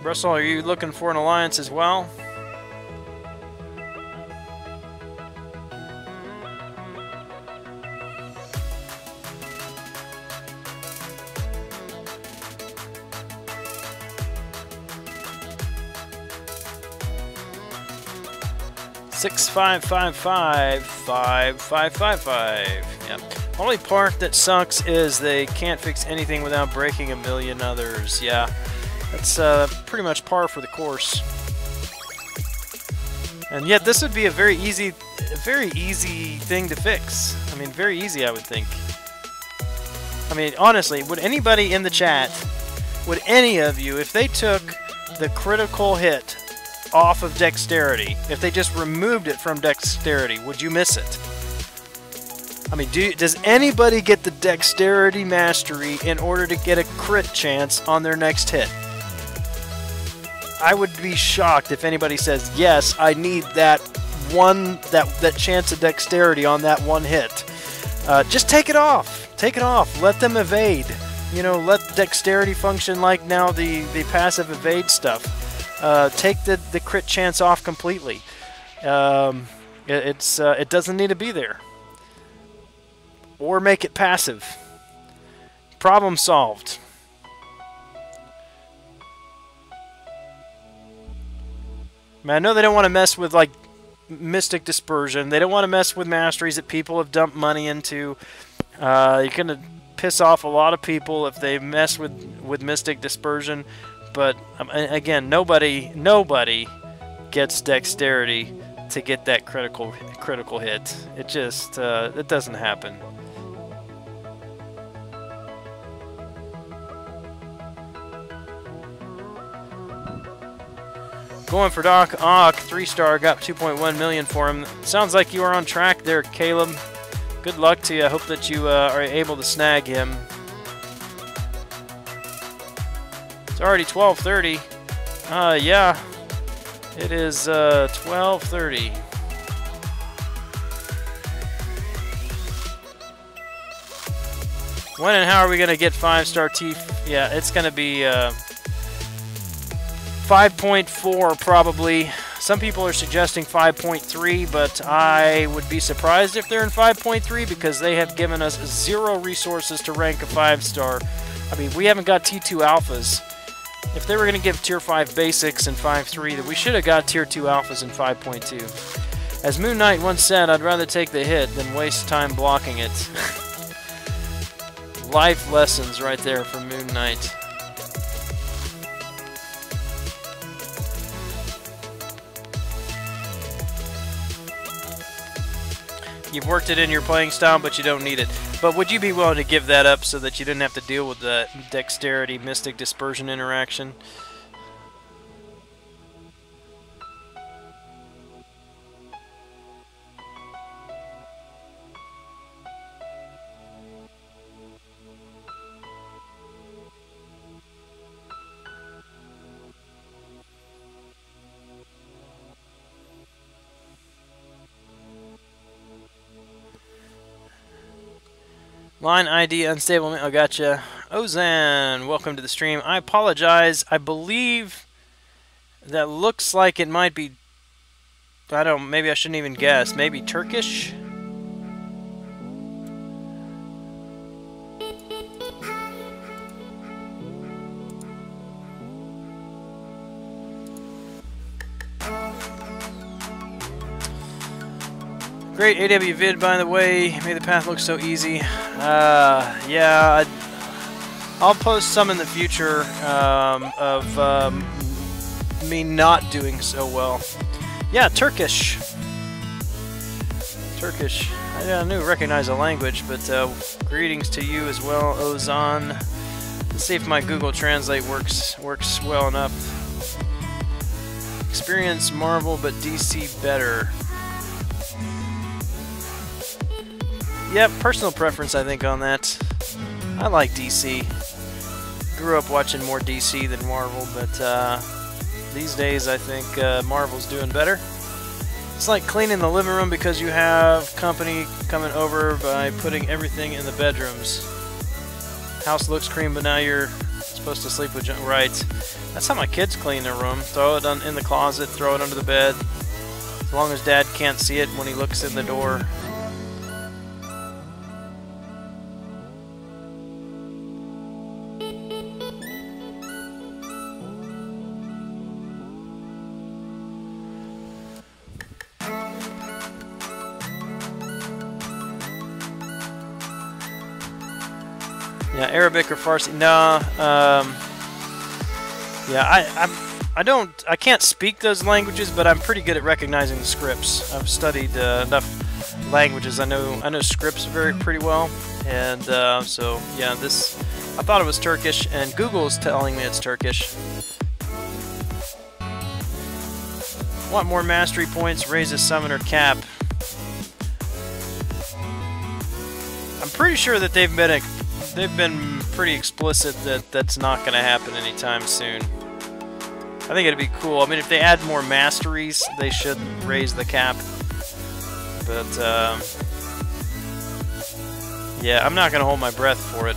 Russell, are you looking for an alliance as well? Six 555-5555. Yep. Only part that sucks is they can't fix anything without breaking a million others. Yeah. That's pretty much par for the course. And yet this would be a very easy thing to fix. I mean, very easy, I would think. I mean, honestly, would anybody in the chat, would any of you, if they took the critical hit off of Dexterity, if they just removed it from Dexterity, would you miss it? I mean, does anybody get the Dexterity Mastery in order to get a crit chance on their next hit? I would be shocked if anybody says, yes, I need that chance of Dexterity on that one hit. Just take it off. Take it off. Let them evade. you know, let dexterity function like now the passive evade stuff. Take the crit chance off completely. It doesn't need to be there. Or make it passive. Problem solved. Man, I know they don't want to mess with like Mystic Dispersion. They don't want to mess with masteries that people have dumped money into. You're gonna piss off a lot of people if they mess with Mystic Dispersion. But again, nobody gets dexterity to get that critical hit. It just it doesn't happen. Going for Doc Ock, 3-star, got 2.1 million for him. Sounds like you are on track there, Caleb. Good luck to you. I hope that you are able to snag him. It's already 12:30. Yeah, it is 12:30. When and how are we gonna get 5-star T? Yeah, it's gonna be 5.4 probably. Some people are suggesting 5.3, but I would be surprised if they're in 5.3 because they have given us 0 resources to rank a 5-star. I mean, we haven't got T2 alphas. If they were going to give Tier 5 basics in 5.3, then we should have got Tier 2 alphas in 5.2. As Moon Knight once said, I'd rather take the hit than waste time blocking it. Life lessons right there from Moon Knight. You've worked it in your playing style, but you don't need it. But would you be willing to give that up so that you didn't have to deal with the dexterity Mystic Dispersion interaction? Line ID unstable. I gotcha. Ozan, welcome to the stream. I apologize. I believe that looks like it might be. I don't. Maybe I shouldn't even guess. Maybe Turkish. Great AW vid, by the way. Made the path look so easy. Yeah, I'll post some in the future of me not doing so well. Yeah, Turkish. Turkish. I knew recognize the language, but greetings to you as well, Ozan. Let's see if my Google Translate works well enough. Experience Marvel, but DC better. Yep, personal preference, I think, on that. I like DC. Grew up watching more DC than Marvel, but these days I think Marvel's doing better. It's like cleaning the living room because you have company coming over by putting everything in the bedrooms. House looks clean, but now you're supposed to sleep with junk. Right. That's how my kids clean their room. Throw it in the closet, throw it under the bed. As long as Dad can't see it when he looks in the door. Yeah, Arabic or Farsi? No. Yeah, I can't speak those languages, but I'm pretty good at recognizing the scripts. I've studied enough languages. I know scripts pretty well, and so yeah, I thought it was Turkish, and Google is telling me it's Turkish. Want more mastery points? Raise a summoner cap. I'm pretty sure that they've been pretty explicit that that's not going to happen anytime soon. I think it'd be cool. I mean, if they add more masteries, they should raise the cap. But, yeah, I'm not going to hold my breath for it.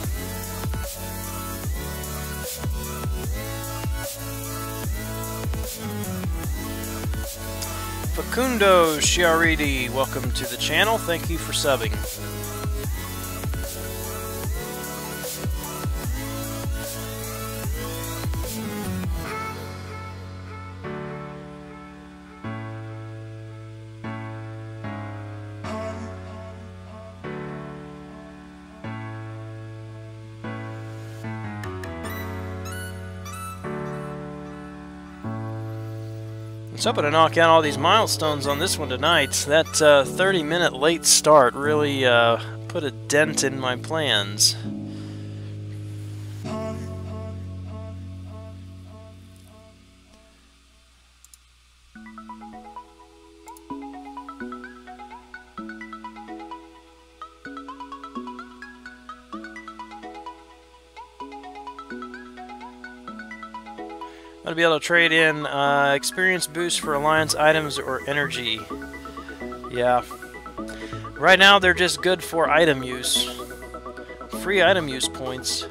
Facundo Chiaridi, welcome to the channel. Thank you for subbing. I was hoping to knock out all these milestones on this one tonight. That 30-minute late start really put a dent in my plans. I'll be able to trade in experience boost for alliance items or energy. Yeah. Right now they're just good for item use. Free item use points.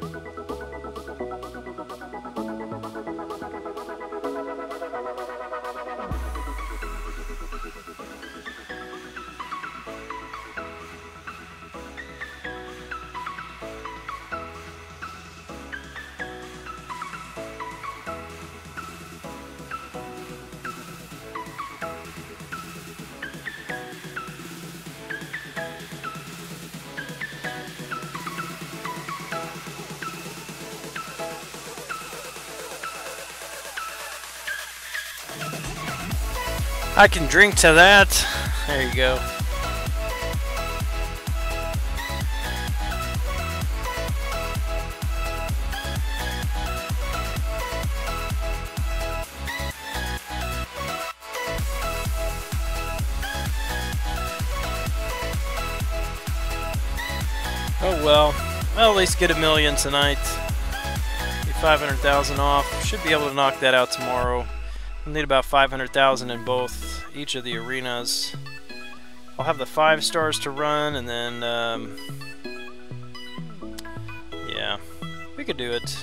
I can drink to that. There you go. Oh well. I'll at least get $1 million tonight. Be 500,000 off. Should be able to knock that out tomorrow. I'll need about 500,000 in each of the arenas. I'll have the 5 stars to run, and then yeah, we could do it.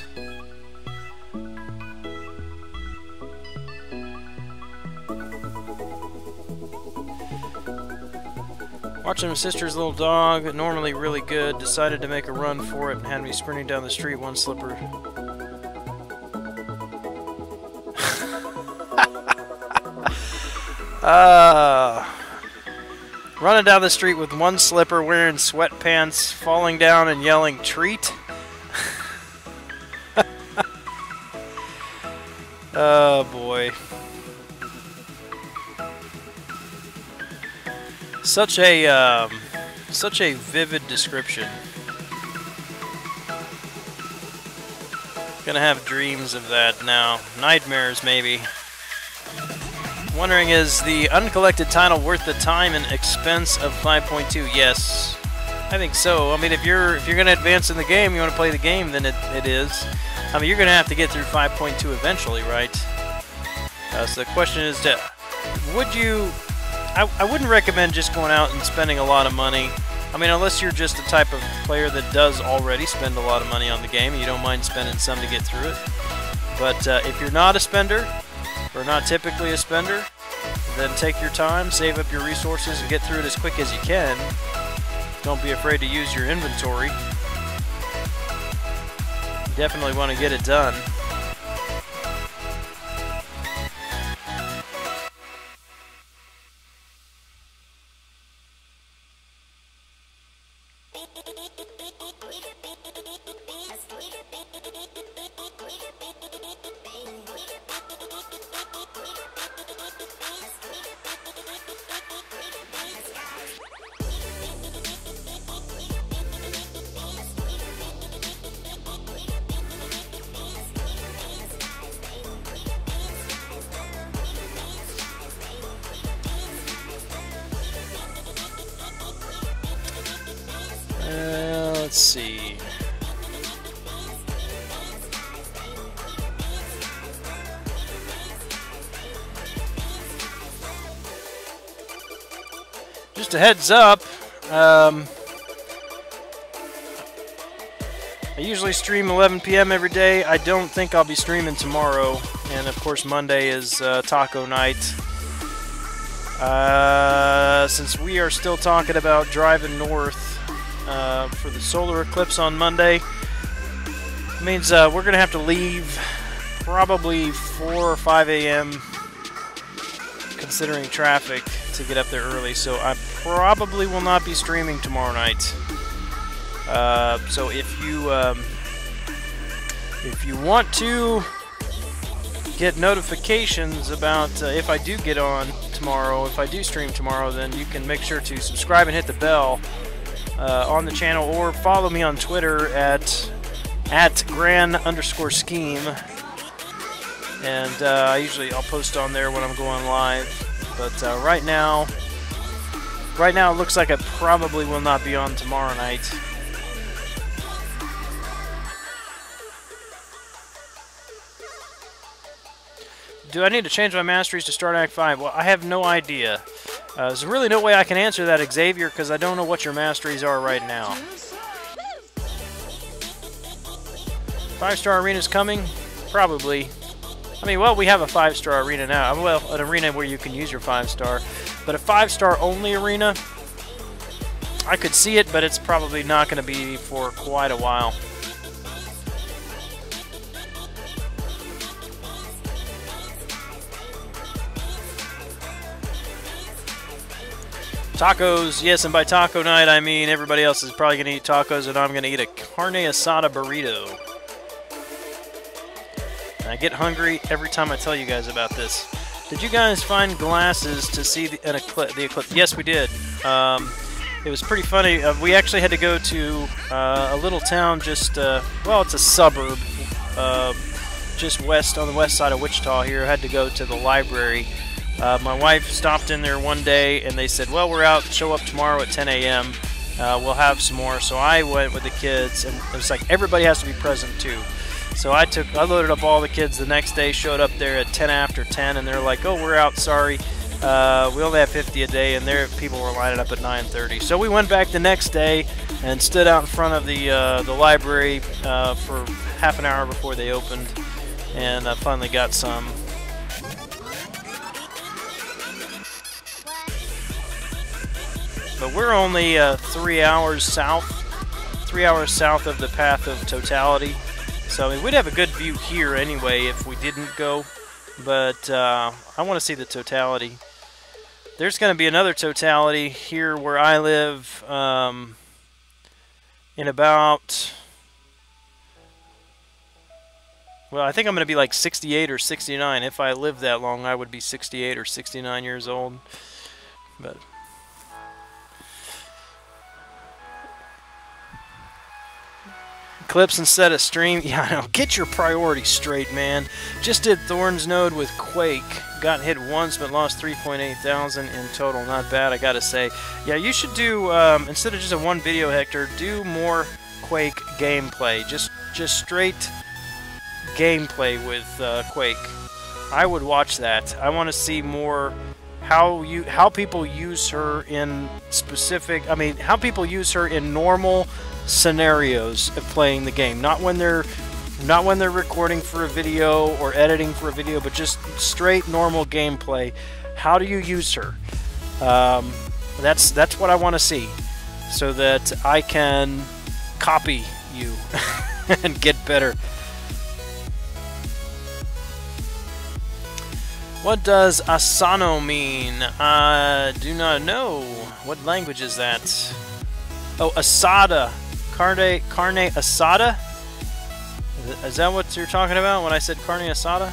Watching my sister's little dog, normally really good, decided to make a run for it and had me sprinting down the street, one slipper. Running down the street with one slipper, wearing sweatpants, falling down and yelling, "Treat!" Oh boy. Such a vivid description. Gonna have dreams of that now. Nightmares, maybe. Wondering, is the uncollected title worth the time and expense of 5.2? Yes, I think so. I mean, if you're gonna advance in the game, you want to play the game, then it is. I mean, you're gonna have to get through 5.2 eventually, right? So the question is, would you? I wouldn't recommend just going out and spending a lot of money. I mean, unless you're just the type of player that does already spend a lot of money on the game and you don't mind spending some to get through it. But if you're not a spender, or not typically a spender, then take your time, save up your resources, and get through it as quick as you can. Don't be afraid to use your inventory. You definitely want to get it done. Let's see. Just a heads up, I usually stream 11 p.m. every day. I don't think I'll be streaming tomorrow, and of course Monday is taco night. Since we are still talking about driving north for the solar eclipse on Monday, it means we're going to have to leave probably 4 or 5 a.m. considering traffic to get up there early. So I probably will not be streaming tomorrow night. So if you want to get notifications about if I do get on tomorrow, if I do stream tomorrow, then you can make sure to subscribe and hit the bell on the channel, or follow me on Twitter at Gran_scheme, and I'll post on there when I'm going live. But right now it looks like I probably will not be on tomorrow night. Do I need to change my masteries to start Act 5? Well, I have no idea. There's really no way I can answer that, Xavier, because I don't know what your masteries are right now. 5-star arena's coming? Probably. I mean, well, we have a 5-star arena now. Well, an arena where you can use your 5-star. But a 5-star only arena, I could see it, but it's probably not going to be for quite a while. Tacos, yes, and by taco night I mean everybody else is probably going to eat tacos, and I'm going to eat a carne asada burrito. And I get hungry every time I tell you guys about this. Did you guys find glasses to see the eclipse? Yes, we did. It was pretty funny. We actually had to go to a little town just, well, it's a suburb, just west, on the west side of Wichita here. I had to go to the library. My wife stopped in there one day, and they said, well, we're out, show up tomorrow at 10 a.m. We'll have some more. So I went with the kids, and it was like everybody has to be present too. So I loaded up all the kids the next day, showed up there at 10 after 10, and they're like, oh, we're out, sorry. We only have 50 a day, and there people were lining up at 9:30. So we went back the next day and stood out in front of the library for half an hour before they opened, and finally got some. But we're only 3 hours south of the path of totality. So I mean, we'd have a good view here anyway if we didn't go. But I want to see the totality. There's going to be another totality here where I live in about... Well, I think I'm going to be like 68 or 69. If I live that long, I would be 68 or 69 years old. But... Clips instead of stream. Yeah, I know. Get your priorities straight, man. Just did Thorn's Node with Quake. Got hit once, but lost 3.8 thousand in total. Not bad, I gotta say. Yeah, you should do, instead of just a one video, Hector, do more Quake gameplay. Just straight gameplay with Quake. I would watch that. I want to see more how people use her in specific. I mean, how people use her in normal scenarios of playing the game, not when they're recording for a video or editing for a video, but just straight normal gameplay. How do you use her? That's what I want to see, so that I can copy you and get better. What does Asano mean? I do not know. What language is that? Oh, asada. Carne asada? Is that what you're talking about when I said carne asada?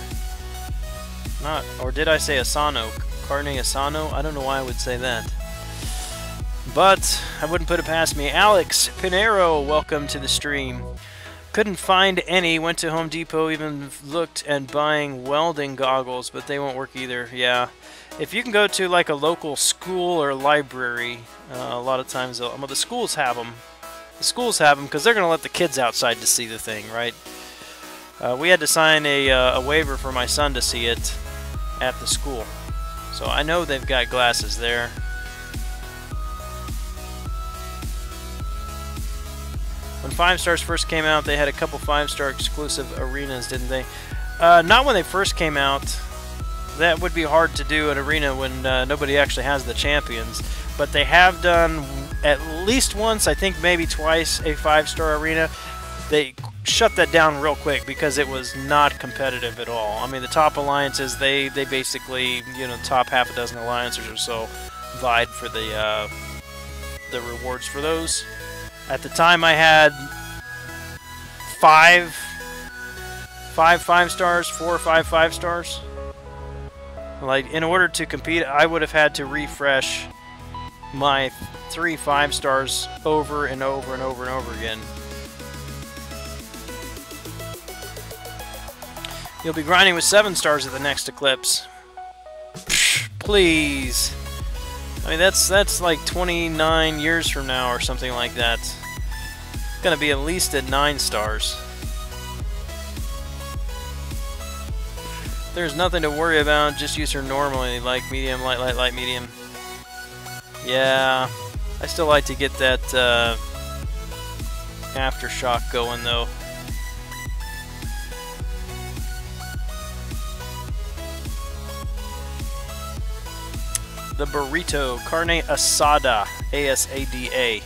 Not, or did I say asano? Carne asano? I don't know why I would say that. But I wouldn't put it past me. Alex Pinero, welcome to the stream. Couldn't find any. Went to Home Depot, even looked at buying welding goggles, but they won't work either. Yeah. If you can go to like a local school or library, a lot of times well, the schools have them. The schools have them because they're going to let the kids outside to see the thing, right? We had to sign a waiver for my son to see it at the school. So I know they've got glasses there. When 5 Stars first came out, they had a couple 5-star exclusive arenas, didn't they? Not when they first came out. that would be hard to do in arena when nobody actually has the champions. But they have done at least once, I think maybe twice, a 5-star arena. They shut that down real quick because it was not competitive at all. I mean, the top alliances, they basically, you know, top half a dozen alliances or so vied for the rewards for those. At the time, I had 5 5-stars, 4 or 5 5-stars. Like, in order to compete, I would have had to refresh my 3 5-stars over and over and over and over again. You'll be grinding with 7 stars at the next eclipse. Please. I mean, that's like 29 years from now or something like that. It's gonna be at least at 9 stars. There's nothing to worry about, just use her normally, like medium, light, light, light, medium. Yeah, I still like to get that aftershock going though. The burrito, carne asada, A-S-A-D-A.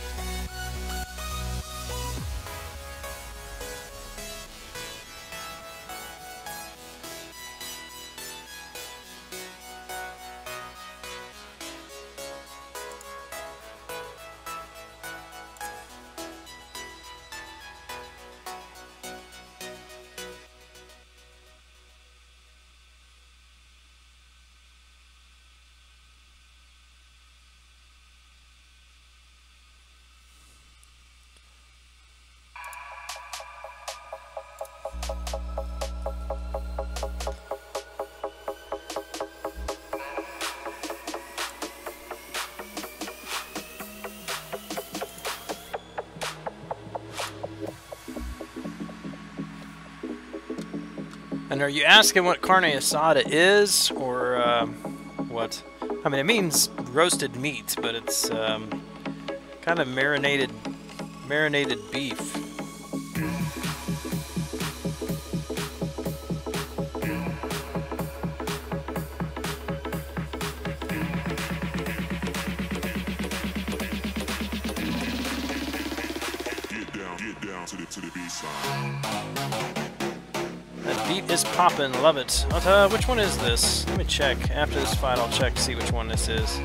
And are you asking what carne asada is, or what? I mean, it means roasted meat, but it's kind of marinated beef. Get down to the B side. That beat is poppin', love it. Which one is this? Let me check. After this fight, I'll check to see which one this is.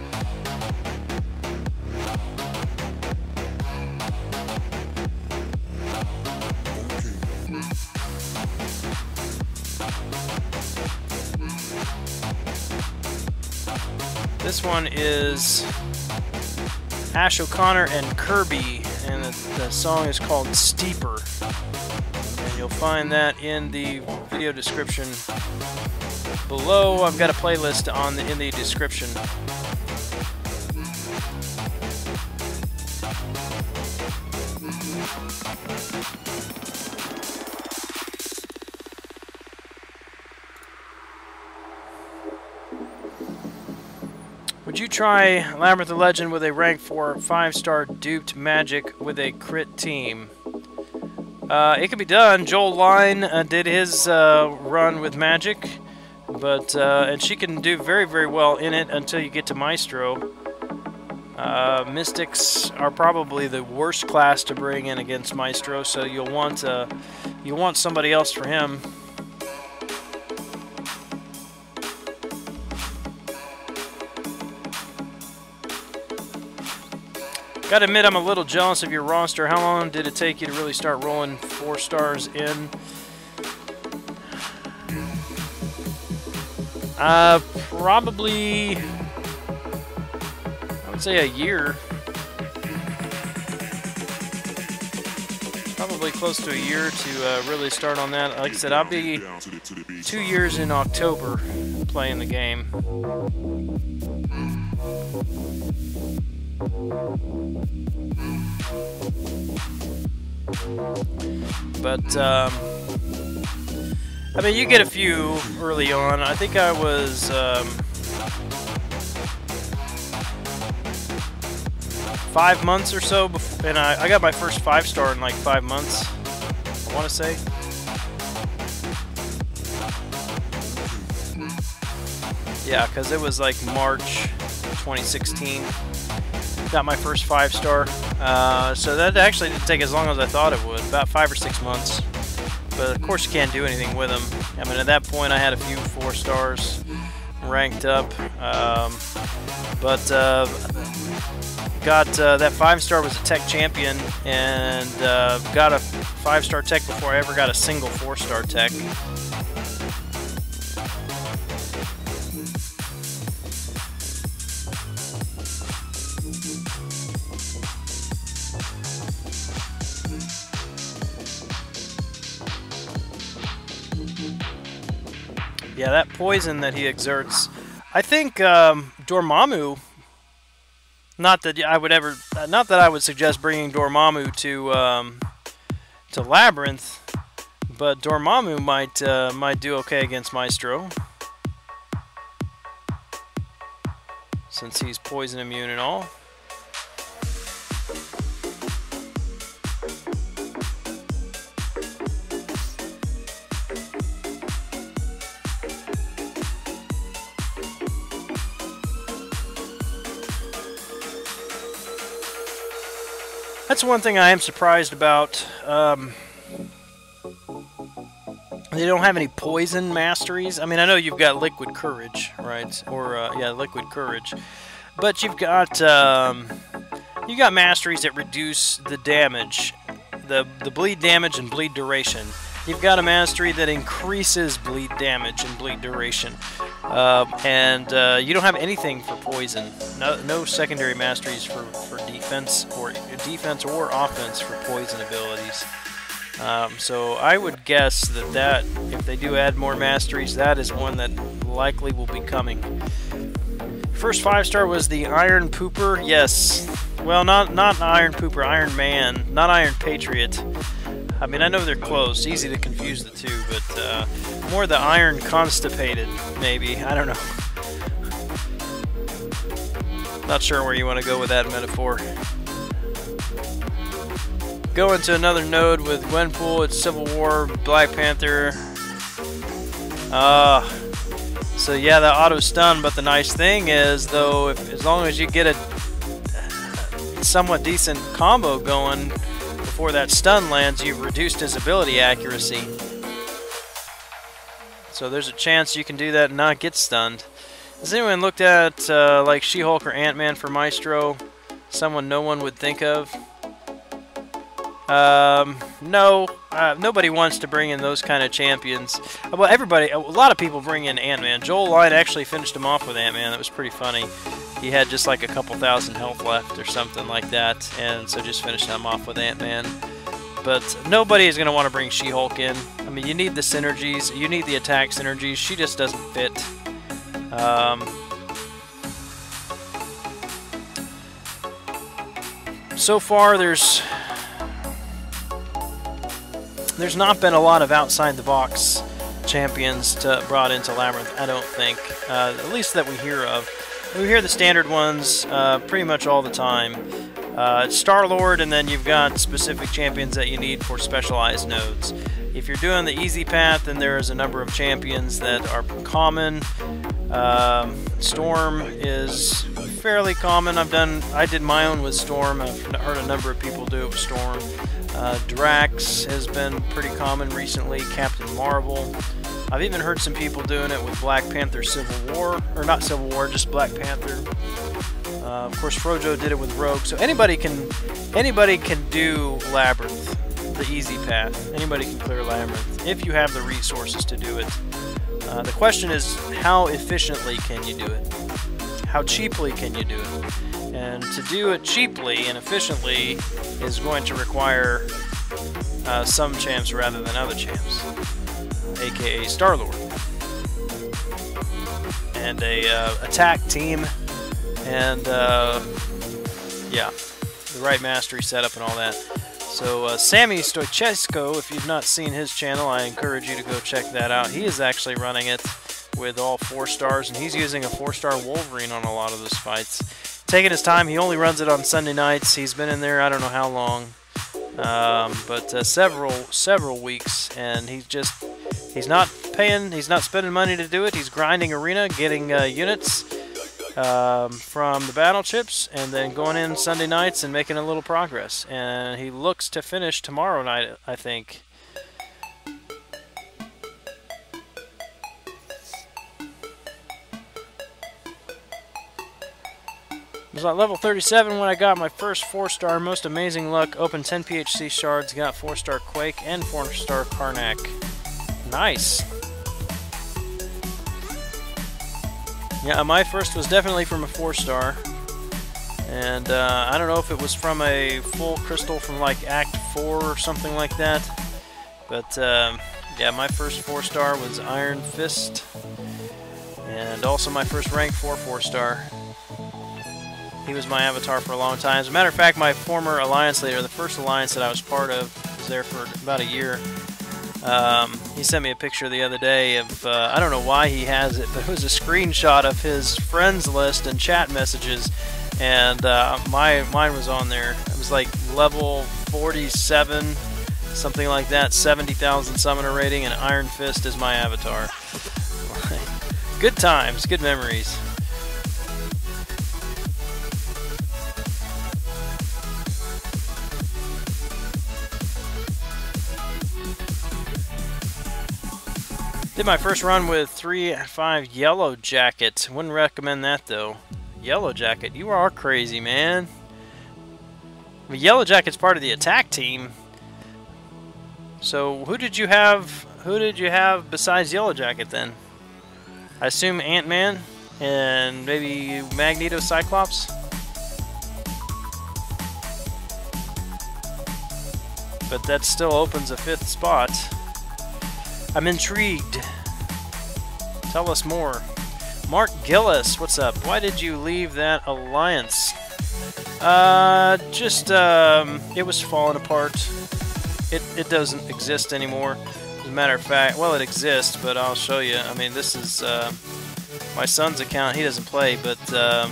This one is Ash O'Connor and Kirby, and the song is called Steeper. And you'll find that in the video description below. I've got a playlist in the description. Would you try Labyrinth of Legend with a rank 4 5-star duped magic with a crit team? It could be done. Joel Line did his run with magic, but and she can do very, very well in it until you get to Maestro. Mystics are probably the worst class to bring in against Maestro, so you'll want somebody else for him. Gotta admit, I'm a little jealous of your roster. How long did it take you to really start rolling 4 stars in? Probably, I would say a year. Probably close to a year to really start on that. Like I said, I'll be 2 years in October playing the game. But, I mean, you get a few early on. I think I was, 5 months or so, and I got my first 5-star in like 5 months, I want to say. Yeah, because it was like March 2016. Got my first 5-star. So that actually didn't take as long as I thought it would, about 5 or 6 months. But of course you can't do anything with them. I mean, at that point I had a few 4-stars ranked up. Got that 5-star was a tech champion, and got a 5-star tech before I ever got a single 4-star tech. Yeah, that poison that he exerts. I think Dormammu. Not that I would ever. Not that I would suggest bringing Dormammu to Labyrinth, but Dormammu might do okay against Maestro, since he's poison immune and all. That's one thing I am surprised about. They don't have any poison masteries. I mean, I know you've got Liquid Courage, right? Or yeah, Liquid Courage, but you've got masteries that reduce the damage, the bleed damage and bleed duration. You've got a mastery that increases bleed damage and bleed duration, and you don't have anything for poison. No secondary masteries for defense or offense for poison abilities. So I would guess that if they do add more masteries, that is one that likely will be coming. First 5-star was the Iron Pooper. Yes, well, not Iron Pooper, Iron Man, not Iron Patriot. I mean, I know they're close, easy to confuse the two, but more the Iron Constipated, maybe. I don't know. Not sure where you want to go with that metaphor. Go into another node with Gwenpool. It's Civil War, Black Panther. So yeah, the auto stun. But the nice thing is, though, as long as you get a somewhat decent combo going before that stun lands, you've reduced his ability accuracy. So there's a chance you can do that and not get stunned. Has anyone looked at like She-Hulk or Ant-Man for Maestro? Someone no one would think of? No. Nobody wants to bring in those kind of champions. Well, a lot of people bring in Ant-Man. Joel Line actually finished him off with Ant-Man. That was pretty funny. He had just like a couple thousand health left or something like that, and so just finished him off with Ant-Man. But nobody is going to want to bring She-Hulk in. I mean, you need the synergies. You need the attack synergies. She just doesn't fit. So far, there's not been a lot of outside-the-box champions brought into Labyrinth, I don't think. At least that we hear of. We hear the standard ones pretty much all the time. Star-Lord, and then you've got specific champions that you need for specialized nodes. If you're doing the easy path, then there is a number of champions that are common. Storm is fairly common. I did my own with Storm. I've heard a number of people do it with Storm. Drax has been pretty common recently. Captain Marvel. I've even heard some people doing it with Black Panther Civil War, or not Civil War, just Black Panther. Of course, Frojo did it with Rogue. So anybody can do Labyrinth, the easy path. Anybody can clear Labyrinth if you have the resources to do it. The question is, how efficiently can you do it? How cheaply can you do it? And to do it cheaply and efficiently is going to require some champs rather than other champs, aka Star-Lord, and a attack team, and yeah, the right mastery setup and all that. So Sammy Stoichesko, if you've not seen his channel, I encourage you to go check that out. He is actually running it with all 4 stars, and he's using a 4-star Wolverine on a lot of those fights. Taking his time. He only runs it on Sunday nights. He's been in there I don't know how long, but several weeks, and he's not paying, he's not spending money to do it. He's grinding arena, getting units from the battle chips, and then going in Sunday nights and making a little progress. And he looks to finish tomorrow night, I think. It was at level 37 when I got my first 4-star most amazing luck. Opened 10 PHC shards, got 4-star Quake and 4-star Karnak. Nice. Yeah, my first was definitely from a 4-star. And I don't know if it was from a full crystal from like Act 4 or something like that. But yeah, my first 4-star was Iron Fist. And also my first rank 4-star. He was my avatar for a long time. As a matter of fact, my former alliance leader, the first alliance that I was part of, was there for about a year. He sent me a picture the other day of, I don't know why he has it, but it was a screenshot of his friends list and chat messages, and mine was on there. It was like level 47, something like that, 70,000 summoner rating, and Iron Fist is my avatar. Good times, good memories. Did my first run with 3 out of 5 Yellow Jacket. Wouldn't recommend that though. Yellow Jacket, you are crazy, man. The Yellow Jacket's part of the attack team. So who did you have? Who did you have besides Yellow Jacket then? I assume Ant-Man and maybe Magneto, Cyclops. But that still opens a 5th spot. I'm intrigued. Tell us more. Mark Gillis, what's up? Why did you leave that alliance? It was falling apart. It doesn't exist anymore. As a matter of fact, well, it exists, but I'll show you. I mean, this is my son's account. He doesn't play, but I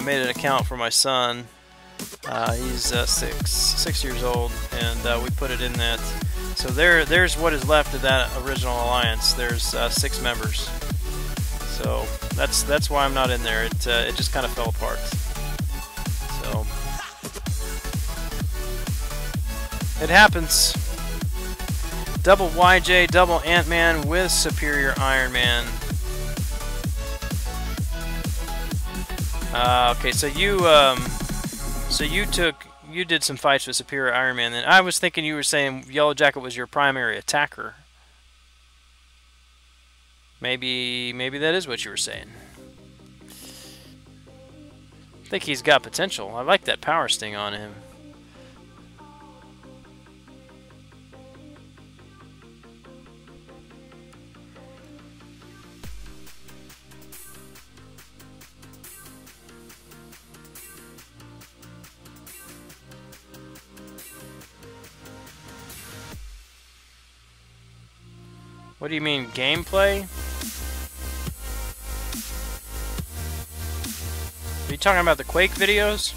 made an account for my son. He's 6 years old, and we put it in that. So there's what is left of that original alliance. There's 6 members. So that's why I'm not in there. It just kind of fell apart. So it happens. Double YJ, double Ant-Man with Superior Iron Man. Okay, so you did some fights with Superior Iron Man. Then I was thinking you were saying Yellow Jacket was your primary attacker. Maybe that is what you were saying. I think he's got potential. I like that power sting on him. What do you mean, gameplay? Are you talking about the Quake videos?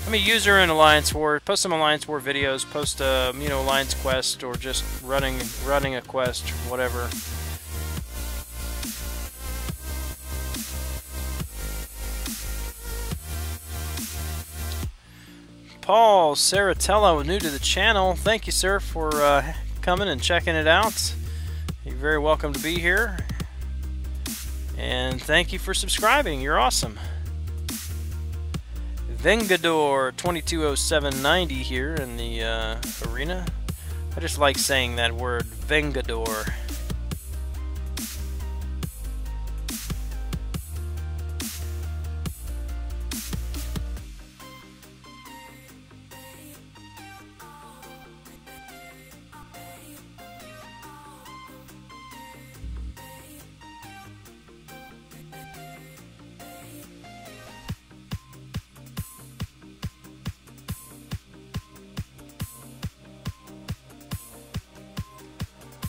I'm a user in Alliance War. Post some Alliance War videos. Post a Alliance quest, or just running a quest, whatever. Paul Saratello, new to the channel. Thank you, sir, for coming and checking it out. You're very welcome to be here. And thank you for subscribing. You're awesome. Vengador 220790 here in the arena. I just like saying that word, Vengador.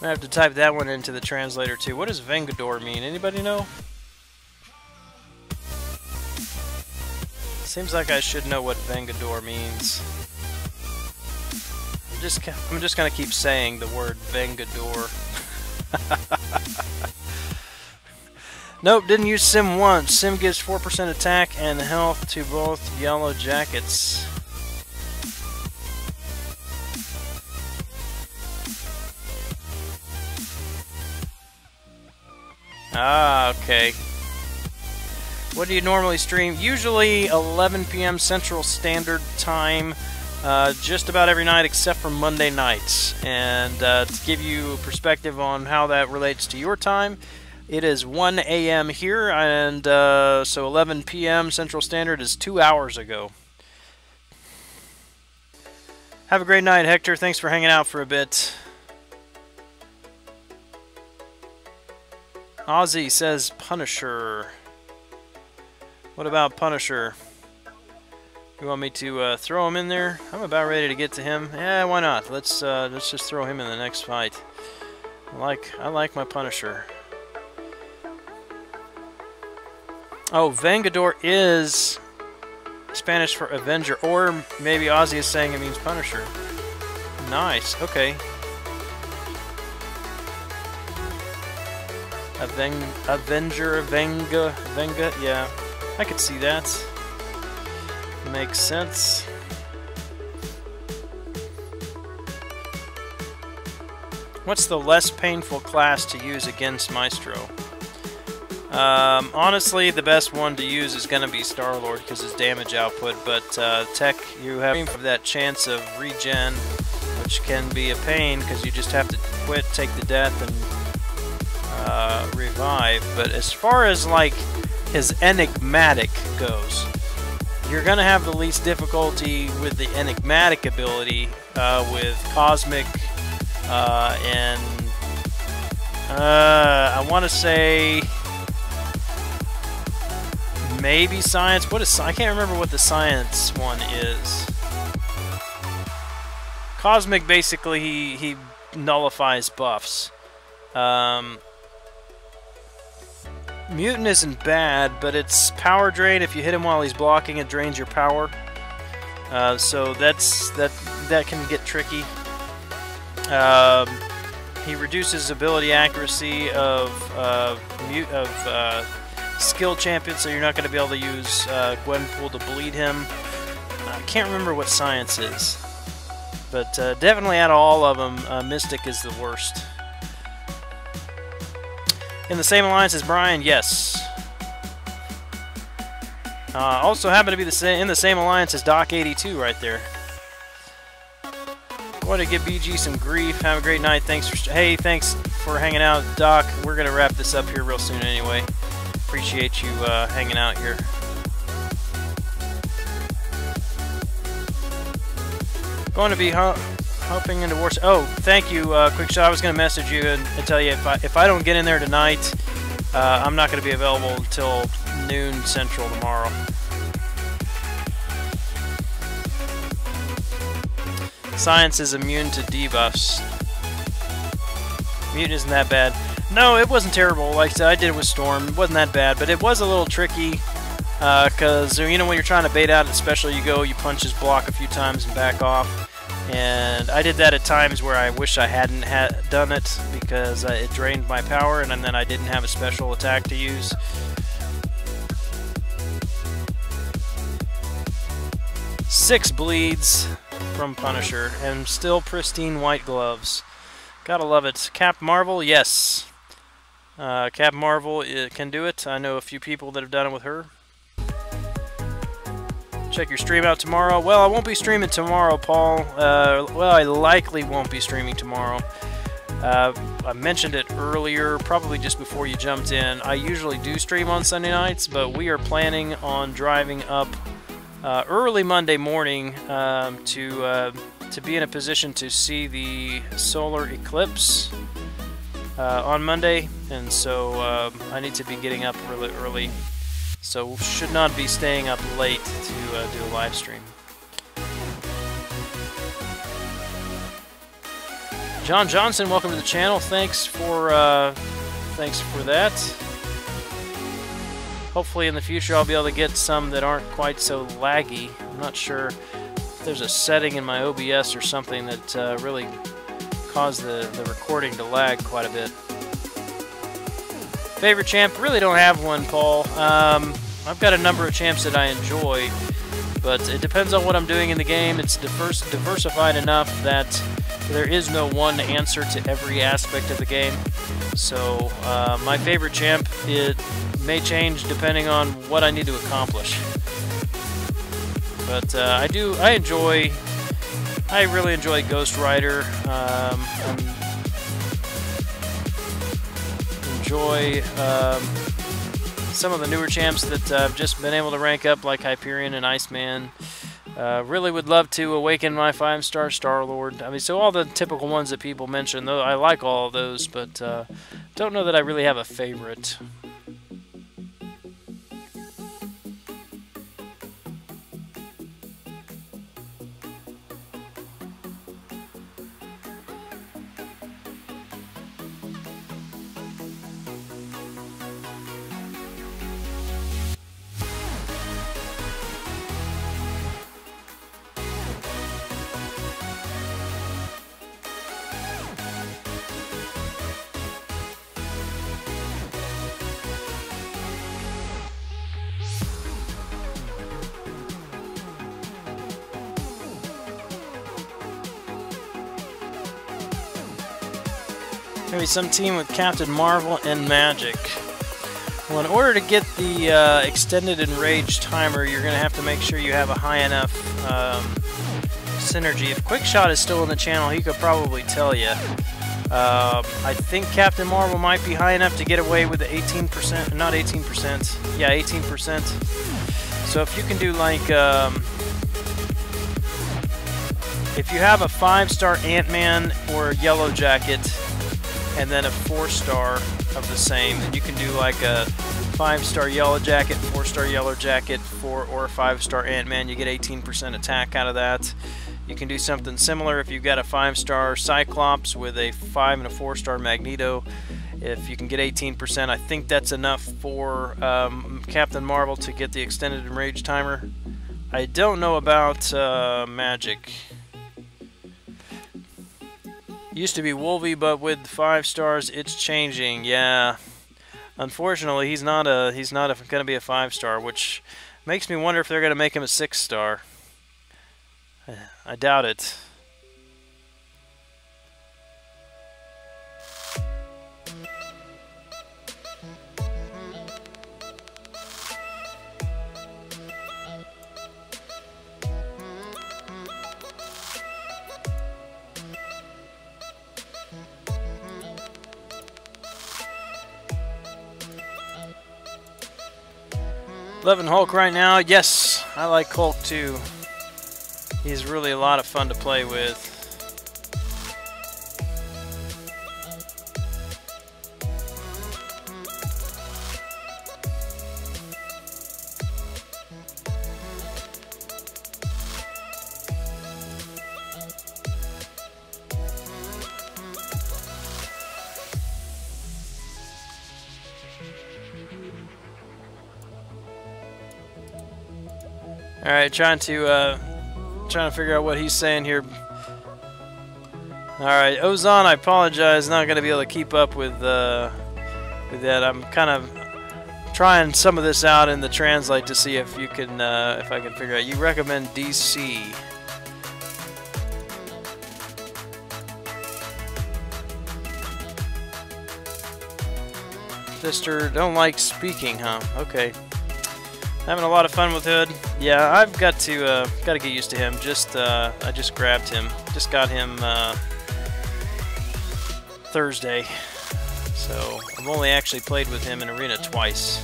I have to type that one into the translator too. What does Vengador mean? Anybody know? Seems like I should know what Vengador means. I'm just gonna keep saying the word Vengador. Nope, didn't use Sim once. Sim gives 4% attack and health to both yellow jackets. Ah, okay. What do you normally stream? Usually 11 p.m. Central Standard Time, just about every night except for Monday nights. And to give you a perspective on how that relates to your time, it is 1 a.m. here, and so 11 p.m. Central Standard is 2 hours ago. Have a great night, Hector. Thanks for hanging out for a bit. Ozzy says Punisher. What about Punisher? You want me to throw him in there? I'm about ready to get to him. Yeah, why not? Let's just throw him in the next fight. I like my Punisher. Oh, Vengador is Spanish for Avenger, or maybe Ozzy is saying it means Punisher. Nice. Okay. Avenger, Venga. Yeah, I could see that. Makes sense. What's the less painful class to use against Maestro? Honestly, the best one to use is going to be Star-Lord because his damage output, but Tech, you have that chance of regen, which can be a pain because you just have to quit, take the death, and revive. But as far as like his enigmatic goes, you're going to have the least difficulty with the enigmatic ability with Cosmic and I want to say maybe Science. What is I can't remember what the Science one is. Cosmic basically he nullifies buffs. Mutant isn't bad, but it's power drain. If you hit him while he's blocking, it drains your power. So that can get tricky. He reduces ability accuracy of skill champion, so you're not going to be able to use Gwenpool to bleed him. I can't remember what Science is, but definitely out of all of them, Mystic is the worst. In the same alliance as Brian, yes. Also happen to be in the same alliance as Doc82 right there. Want to give BG some grief. Have a great night. Thanks for hanging out, Doc. We're gonna wrap this up here real soon anyway. Appreciate you hanging out here. Going to be hopping into War. Oh, thank you, Quickshot. I was gonna message you and tell you if I don't get in there tonight, I'm not gonna be available until noon Central tomorrow. Science is immune to debuffs. Mutant isn't that bad. No, it wasn't terrible. Like I said, I did it with Storm. It wasn't that bad, but it was a little tricky. Because, you know, when you're trying to bait out, especially you punch his block a few times and back off. And I did that at times where I wish I hadn't done it because it drained my power and then I didn't have a special attack to use. Six bleeds from Punisher, and still pristine white gloves. Gotta love it. Cap Marvel, yes. Cap Marvel can do it. I know a few people that have done it with her. Check your stream out tomorrow. Well, I won't be streaming tomorrow, Paul. Well, I likely won't be streaming tomorrow. I mentioned it earlier, probably just before you jumped in. I usually do stream on Sunday nights, but we are planning on driving up early Monday morning to be in a position to see the solar eclipse on Monday, and so I need to be getting up really early, so should not be staying up late to do a live stream. John Johnson, welcome to the channel. Thanks for that. Hopefully in the future I'll be able to get some that aren't quite so laggy. I'm not sure. there's a setting in my OBS or something that really caused the recording to lag quite a bit. Favorite champ? Really don't have one, Paul. I've got a number of champs that I enjoy, but it depends on what I'm doing in the game. It's diversified enough that there is no one answer to every aspect of the game. So my favorite champ, it may change depending on what I need to accomplish. But I really enjoy Ghost Rider. Enjoy some of the newer champs that I've just been able to rank up, like Hyperion and Iceman. Really would love to awaken my 5-star Star-Lord. I mean, so all the typical ones that people mention, though I like all of those, but don't know that I really have a favorite. Maybe some team with Captain Marvel and Magic. Well, in order to get the extended enraged timer, you're going to have to make sure you have a high enough synergy. If Quickshot is still in the channel, he could probably tell you. I think Captain Marvel might be high enough to get away with the 18%, not 18%, yeah, 18%. So if you can do like, if you have a 5-star Ant-Man or Yellow Jacket, and then a 4-star of the same, then you can do like a 5-star Yellow Jacket, 4-star Yellow Jacket, or a 5-star Ant-Man. You get 18% attack out of that. You can do something similar if you've got a 5-star Cyclops with a 5 and a 4-star Magneto. If you can get 18%, I think that's enough for Captain Marvel to get the extended enraged timer. I don't know about Magic. Used to be Wolvie, but with 5 stars, it's changing. Yeah, unfortunately, he's not going to be a 5-star, which makes me wonder if they're going to make him a 6-star. I doubt it. Loving Hulk right now. Yes, I like Hulk too. He's really a lot of fun to play with. All right, trying to figure out what he's saying here. All right, Ozon, I apologize, not going to be able to keep up with that. I'm kind of trying some of this out in the translate to see if you can, if I can figure out. You recommend DC. Sister, don't like speaking, huh? Okay. Having a lot of fun with Hood. Yeah, I've got to get used to him. I just grabbed him. Just got him Thursday. So I've only actually played with him in Arena twice.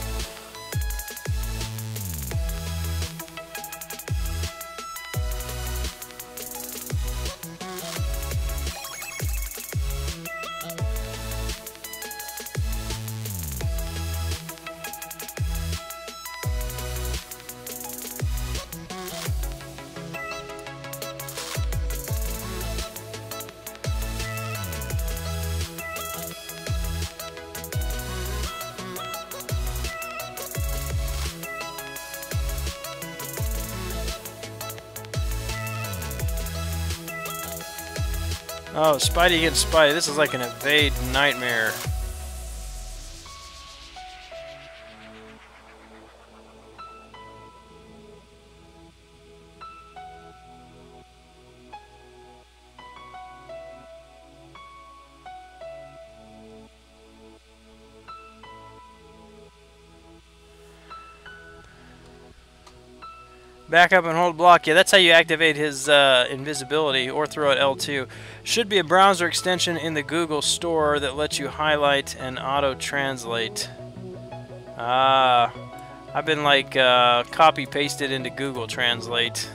Oh, Spidey against Spidey. This is like an evade nightmare. Back up and hold block. Yeah, that's how you activate his invisibility, or throw at L2. Should be a browser extension in the Google Store that lets you highlight and auto-translate. Ah, I've been like copy-pasted into Google Translate.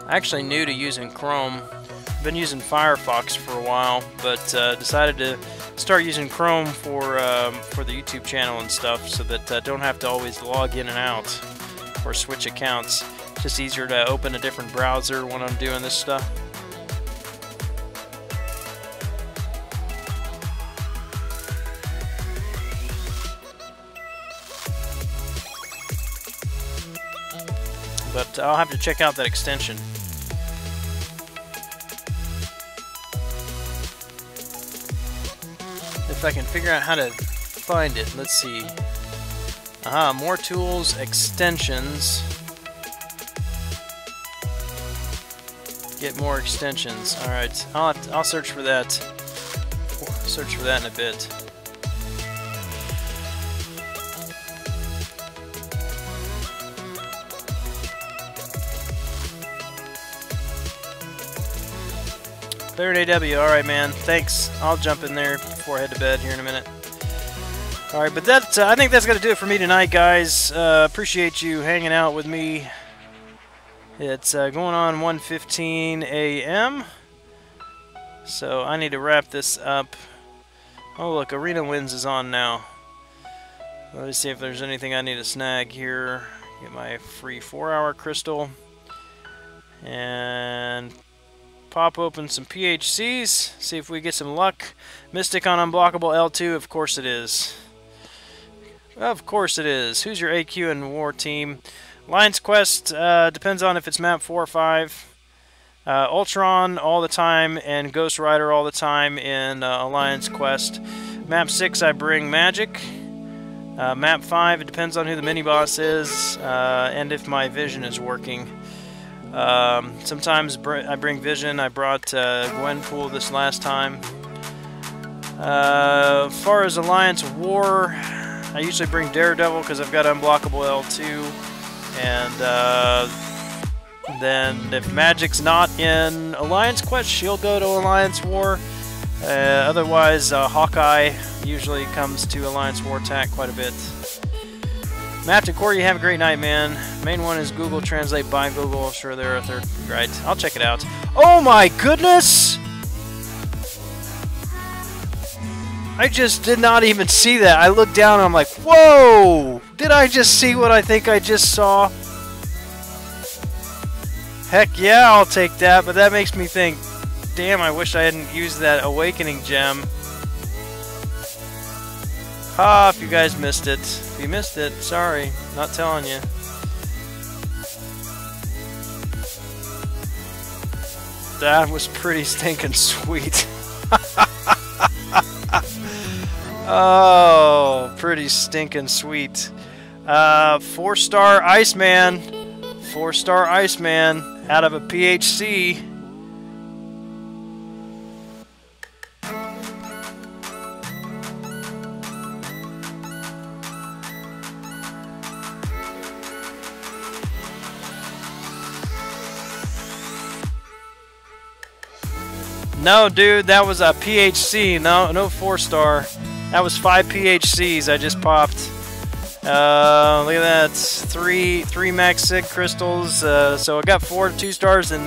Actually new to using Chrome. Been using Firefox for a while, but decided to start using Chrome for the YouTube channel and stuff, so that I don't have to always log in and out or switch accounts. It's just easier to open a different browser when I'm doing this stuff. But I'll have to check out that extension. If I can figure out how to find it. Let's see. Aha, more tools, extensions. Get more extensions. Alright, I'll search for that. Search for that in a bit. Third AW, alright man, thanks. I'll jump in there before I head to bed here in a minute. Alright, but that, I think that's going to do it for me tonight, guys. Appreciate you hanging out with me. It's going on 1:15 a.m. So I need to wrap this up. Oh look, Arena Wins is on now. Let me see if there's anything I need to snag here. Get my free 4-hour crystal. And pop open some PHCs, see if we get some luck. Mystic on unblockable L2, of course it is. Of course it is. Who's your AQ in War Team? Lion's Quest depends on if it's map 4 or 5. Ultron all the time, and Ghost Rider all the time in Alliance Quest. Map 6 I bring Magic. Map 5 it depends on who the mini-boss is, and if my vision is working. Sometimes I bring Vision. I brought Gwenpool this last time. As far as Alliance War, I usually bring Daredevil because I've got unblockable L2. And then if Magic's not in Alliance Quest, she'll go to Alliance War. Otherwise, Hawkeye usually comes to Alliance War attack quite a bit. Matt and Corey, you have a great night, man. Main one is Google Translate by Google. Sure, there are third. Right, I'll check it out. Oh my goodness! I just did not even see that. I looked down and I'm like, whoa! Did I just see what I think I just saw? Heck yeah, I'll take that, but that makes me think, damn, I wish I hadn't used that Awakening gem. Ah, if you guys missed it. If you missed it, sorry. Not telling you. That was pretty stinking sweet. Oh, pretty stinking sweet. 4-star Iceman. 4-star Iceman out of a PHC. No, dude, that was a PHC. No 4-star. That was 5 PHCs I just popped. Look at that. Three max sig crystals. So I got 4 2-stars and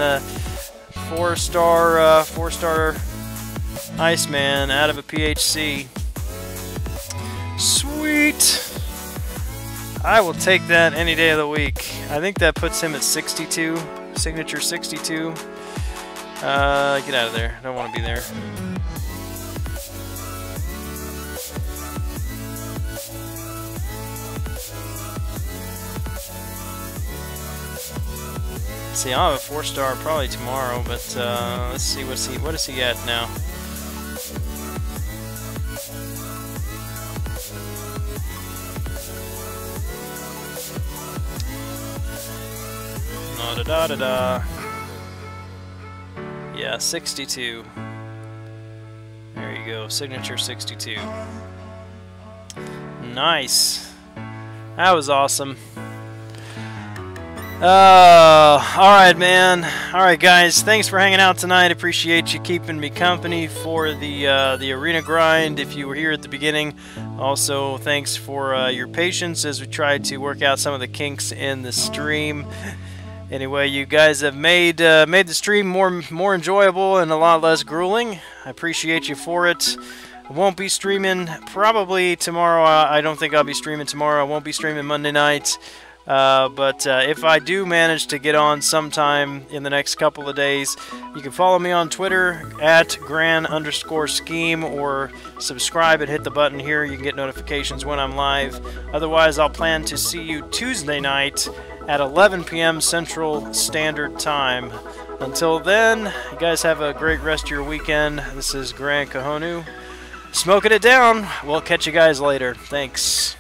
4-star Iceman out of a PHC. Sweet. I will take that any day of the week. I think that puts him at 62. Signature 62. Get out of there. I don't want to be there. See, I'll have a 4-star probably tomorrow, but let's see what is he at now? Da da da da. Yeah, 62. There you go, signature 62. Nice. That was awesome. Alright, man. Alright, guys. Thanks for hanging out tonight. Appreciate you keeping me company for the arena grind if you were here at the beginning. Also, thanks for your patience as we tried to work out some of the kinks in the stream. Anyway, you guys have made the stream more enjoyable and a lot less grueling. I appreciate you for it. I won't be streaming probably tomorrow. I don't think I'll be streaming tomorrow. I won't be streaming Monday night. But if I do manage to get on sometime in the next couple of days, you can follow me on Twitter at Gran_scheme, or subscribe and hit the button here. You can get notifications when I'm live. Otherwise, I'll plan to see you Tuesday night at 11 p.m. Central Standard Time. Until then, you guys have a great rest of your weekend. This is Gran Kahonu, smoking it down. We'll catch you guys later. Thanks.